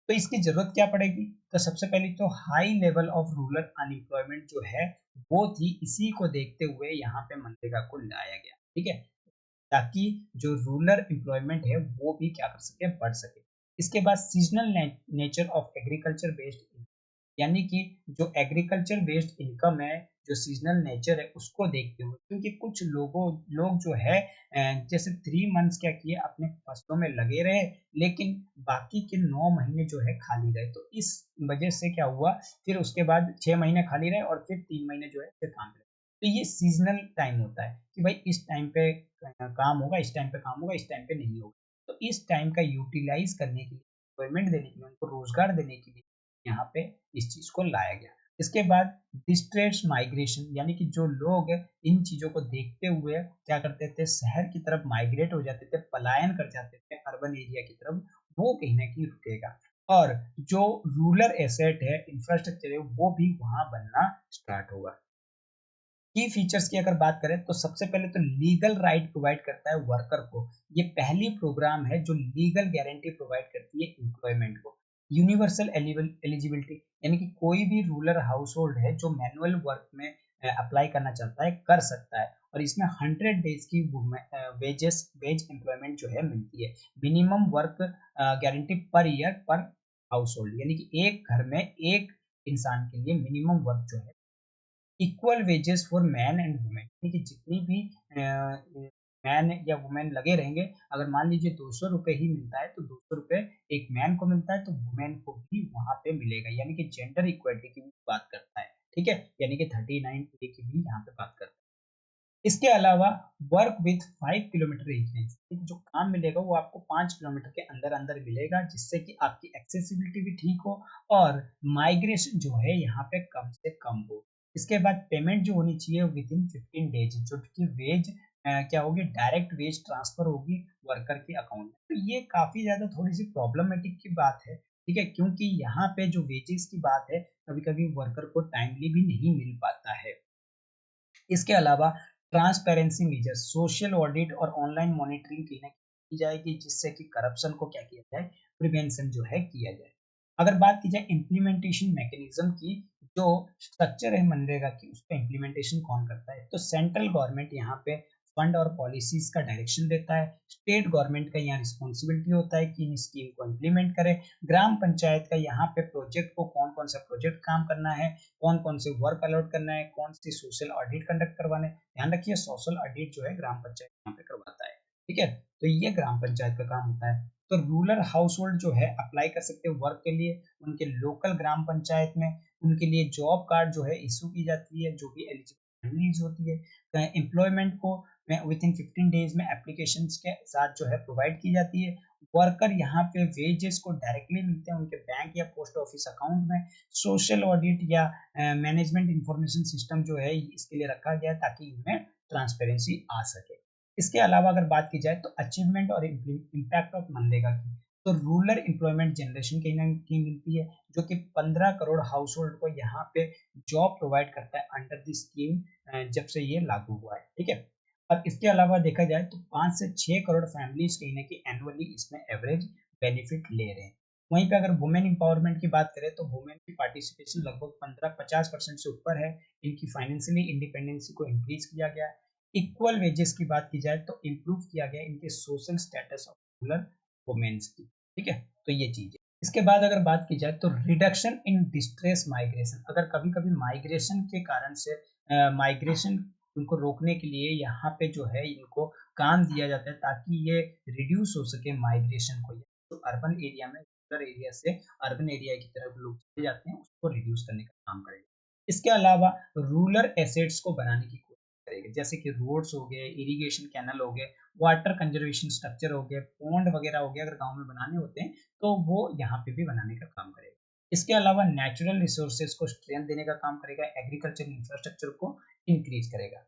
तो इसकी जरूरत क्या पड़ेगी, तो सबसे पहले तो high level of rural unemployment जो है वो थी, इसी को देखते हुए यहाँ पे मनरेगा को लाया गया। ठीक है, ताकि जो रूरल एम्प्लॉयमेंट है वो भी क्या कर सके, बढ़ सके। इसके बाद seasonal nature of agriculture based, यानी कि जो एग्रीकल्चर बेस्ड इनकम है, जो सीजनल नेचर है उसको देखते हुए, क्योंकि कुछ लोग जो है जैसे 3 मंथ्स क्या किए अपने फसलों में लगे रहे, लेकिन बाकी के 9 महीने जो है खाली रहे। तो इस वजह से क्या हुआ, फिर उसके बाद 6 महीने खाली रहे और फिर 3 महीने जो है फिर काम पे लगे। तो ये सीजनल टाइम होता है कि भाई इस टाइम पे काम होगा, इस टाइम पे काम होगा, इस टाइम पे नहीं होगा। तो इस टाइम का यूटिलाइज करने के लिए, एम्प्लॉयमेंट देने के लिए, उनको रोजगार देने के लिए यहाँ पे इस चीज को लाया गया। इसके बाद डिस्ट्रेस माइग्रेशन, यानी कि जो लोग इन चीजों को देखते हुए क्या करते थे, शहर की तरफ माइग्रेट हो जाते थे, पलायन कर जाते थे अर्बन एरिया की तरफ, वो कहीं ना कहीं रुकेगा। और जो रूरल एसेट है, इंफ्रास्ट्रक्चर है, वो भी वहां बनना स्टार्ट होगा। की फीचर्स की अगर बात करें तो सबसे पहले तो लीगल राइट प्रोवाइड करता है वर्कर को। ये पहली प्रोग्राम है जो लीगल गारंटी प्रोवाइड करती है एम्प्लॉयमेंट को। यूनिवर्सल एलिजिबिलिटी, यानी कि कोई भी रूरल हाउस होल्ड है जो मैनुअल वर्क में अप्लाई करना चाहता है कर सकता है, और इसमें 100 डेज की वेज एम्प्लॉयमेंट जो है मिलती है। Minimum work guarantee per year पर हाउस होल्ड, यानी कि एक घर में एक इंसान के लिए मिनिमम वर्क जो है। Equal wages for man and women, यानी कि जितनी भी मैन या वुमेन लगे रहेंगे, अगर मान लीजिए 200 रुपये ही मिलता है तो 200 रुपये एक मैन को मिलता है तो वुमेन को भी वहां पे मिलेगा, यानी कि जेंडर इक्वलिटी की भी बात करता है। ठीक है, यानी कि 39A की भी यहाँ पे बात करता है। इसके अलावा वर्क विथ 5 किलोमीटर रेंज, जो काम मिलेगा वो आपको 5 किलोमीटर के अंदर अंदर मिलेगा, जिससे कि आपकी एक्सेसिबिलिटी भी ठीक हो और माइग्रेशन जो है यहाँ पे कम से कम हो। इसके बाद पेमेंट जो होनी चाहिए विद इन 15 डेज, जो कि वेज क्या होगी, डायरेक्ट वेज ट्रांसफर होगी वर्कर के अकाउंट में। तो ये काफी ज्यादा थोड़ी सी प्रॉब्लमेटिक की बात है। ठीक है, क्योंकि यहाँ पे जो वेजेस की बात है कभी कभी वर्कर को टाइमली भी नहीं मिल पाता है। इसके अलावा ट्रांसपेरेंसी मेजर्स, सोशल ऑडिट और ऑनलाइन मॉनिटरिंग की जाएगी, जिससे कि करप्शन को क्या किया जाए, प्रिवेंशन जो है किया जाए। अगर बात की जाए इम्प्लीमेंटेशन मैकेनिज्म की, जो स्ट्रक्चर है मनरेगा की उसका इम्प्लीमेंटेशन कौन करता है, तो सेंट्रल गवर्नमेंट यहाँ पे फंड और पॉलिसीज का डायरेक्शन देता है। स्टेट गवर्नमेंट का यहाँ रिस्पॉन्सिबिलिटी होता है कि इन स्कीम को इम्प्लीमेंट करे। ग्राम पंचायत का यहाँ पे प्रोजेक्ट को कौन कौन सा प्रोजेक्ट काम करना है, कौन कौन से वर्क अलॉट करना है, कौन सी सोशल ऑडिट कंडक्ट करवाने। ध्यान रखिए सोशल ऑडिट जो है ग्राम पंचायत यहाँ पे करवाता है। ठीक है, तो ये ग्राम पंचायत का काम होता है। तो रूरल हाउस होल्ड जो है अप्लाई कर सकते हैं वर्क के लिए उनके लोकल ग्राम पंचायत में। उनके लिए जॉब कार्ड जो है इशू की जाती है, जो भी एलिजिबल फैमिलीज होती है। एम्प्लॉयमेंट को विद इन 15 डेज में एप्लीकेशन के साथ जो है प्रोवाइड की जाती है। वर्कर यहाँ पे वेजेस को डायरेक्टली मिलते हैं उनके बैंक या पोस्ट ऑफिस अकाउंट में। सोशल ऑडिट या मैनेजमेंट इंफॉर्मेशन सिस्टम जो है इसके लिए रखा गया है ताकि इनमें ट्रांसपेरेंसी आ सके। इसके अलावा अगर बात की जाए तो अचीवमेंट और इम्पैक्ट ऑफ मनरेगा की, तो रूरल एम्प्लॉयमेंट जनरेशन कहीं ना कहीं मिलती है, जो कि 15 करोड़ हाउस होल्ड को यहाँ पे जॉब प्रोवाइड करता है अंडर द स्कीम जब से ये लागू हुआ है। ठीक है, अब इसके अलावा देखा जाए तो 5 से 6 करोड़ फैमिलीज कहीं न कहीं एनुअली इसमें एवरेज बेनिफिट ले रहे हैं। वहीं पे अगर वुमेन एम्पावरमेंट की बात करें तो वुमेन की पार्टिसिपेशन लगभग 15-50% से ऊपर है। इनकी फाइनेंशियली इंडिपेंडेंसी को इंक्रीज किया गया है। इक्वल वेजेस की बात की जाए तो इम्प्रूव किया गया है इनके social status of rural womens की। ठीक है? तो ये चीज़ है। इसके बाद अगर बात की जाए तो रिडक्शन इन डिस्ट्रेस माइग्रेशन, अगर कभी-कभी माइग्रेशन के कारण से माइग्रेशन उनको रोकने के लिए यहाँ पे जो है इनको काम दिया जाता है ताकि ये रिड्यूस हो सके माइग्रेशन को। तो अर्बन एरिया में रूरल एरिया से अर्बन एरिया की तरफ लोग चले जाते हैं, उसको रिड्यूस करने का काम करेगा। इसके अलावा रूरल एसेट्स को बनाने की कोशिश करेगा, जैसे कि रोड्स हो गए, इरिगेशन कैनल हो गए, वाटर कंजर्वेशन स्ट्रक्चर हो गए, पॉन्ड वगैरह हो गए, अगर गाँव में बनाने होते हैं तो वो यहाँ पे भी बनाने का काम करेगा। इसके अलावा नेचुरल रिसोर्सेज को स्ट्रेंथ देने का काम करेगा, एग्रीकल्चर इंफ्रास्ट्रक्चर को इंक्रीज करेगा।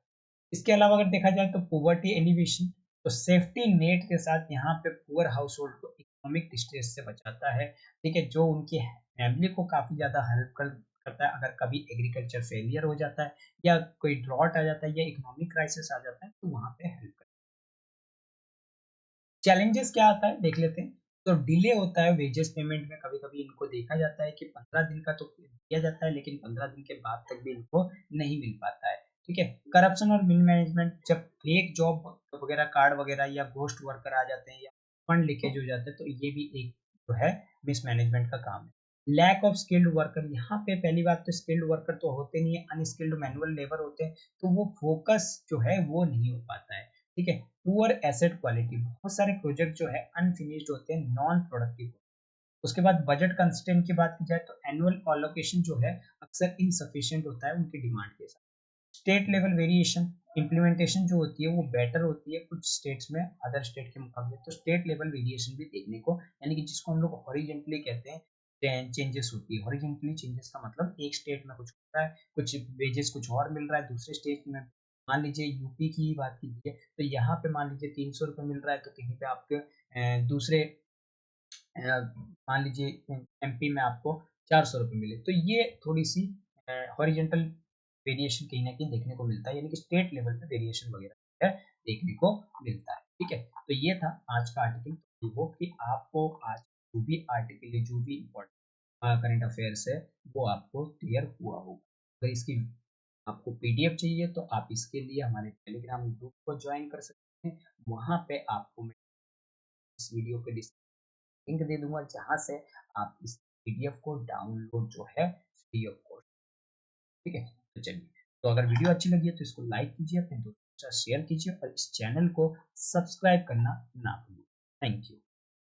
इसके अलावा अगर देखा जाए तो पॉवर्टी एलिवेशन, तो सेफ्टी नेट के साथ यहाँ पे पुअर हाउसहोल्ड को इकोनॉमिक डिस्ट्रेस से बचाता है। ठीक है? जो उनकी फैमिली को काफ़ी ज़्यादा हेल्प करता है अगर कभी एग्रीकल्चर फेलियर हो जाता है या कोई ड्रॉट आ जाता है या इकोनॉमिक क्राइसिस आ जाता है तो वहाँ पे हेल्प करता है। चैलेंजेस क्या आता है देख लेते हैं। तो डिले होता है वेजेस पेमेंट में, कभी-कभी इनको देखा जाता है कि 15 दिन का तो दिया जाता है लेकिन 15 दिन के बाद तक भी इनको नहीं मिल पाता है। ठीक है? करप्शन और मिल मैनेजमेंट, जब फेक जॉब वगैरह कार्ड वगैरह या घोस्ट वर्कर आ जाते हैं या फंड लीकेज हो जाता है तो ये भी एक जो है मिसमैनेजमेंट का काम है। लैक ऑफ स्किल्ड वर्कर, यहाँ पे पहली बात तो स्किल्ड वर्कर तो होते नहीं है, अनस्किल्ड मैनुअल लेबर होते हैं, तो वो फोकस जो है वो नहीं हो पाता है। ठीक है? पुअर एसेट क्वालिटी, बहुत सारे प्रोजेक्ट जो है अनफिनिश्ड होते हैं, नॉन प्रोडक्टिव। उसके बाद बजट कंस्ट्रेंट की बात की जाए तो एनुअल एलोकेशन जो है अक्सर इनसफिशिएंट होता है उनकी डिमांड के साथ। स्टेट लेवल वेरिएशन, इम्प्लीमेंटेशन जो होती है वो बेटर होती है कुछ स्टेट्स में अदर स्टेट के मुकाबले, तो स्टेट लेवल वेरिएशन भी देखने को, यानी कि जिसको हम लोग हॉरिजेंटली कहते हैं, चेंजेस होती है। हॉरिजेंटली चेंजेस का मतलब एक स्टेट में कुछ होता है, कुछ वेजेस कुछ और मिल रहा है दूसरे स्टेट में। मान लीजिए यूपी की ही बात कीजिए तो यहाँ पे मान लीजिए 300 रुपये मिल रहा है तो कहीं पे आपके दूसरे मान लीजिए एमपी में आपको 400 रुपये मिले, तो ये थोड़ी-सी हॉरिज़ॉन्टल वेरिएशन कहीं न कहीं देखने को मिलता है, यानी कि स्टेट लेवल पे वेरिएशन वगैरह है देखने को मिलता है, ठीक है? तो ये था आज का आर्टिकल। आई होप कि आपको आज जो भी आर्टिकल है, जो भी इम्पोर्टेंट करंट अफेयर्स है, वो आपको क्लियर हुआ होगा। अगर इसकी आपको पीडीएफ चाहिए तो आप इसके लिए हमारे टेलीग्राम ग्रुप को जॉइन कर सकते हैं। वहाँ पे आपको मैं इस वीडियो के लिंक दे दूँगा जहाँ से आप इस पीडीएफ को डाउनलोड जो है फ्री ऑफ कॉस्ट, ठीक है? तो चलिए, तो अगर वीडियो अच्छी लगी है तो इसको लाइक कीजिए, अपने दोस्तों के साथ शेयर कीजिए और इस चैनल को सब्सक्राइब करना ना भूलिए। Thank you.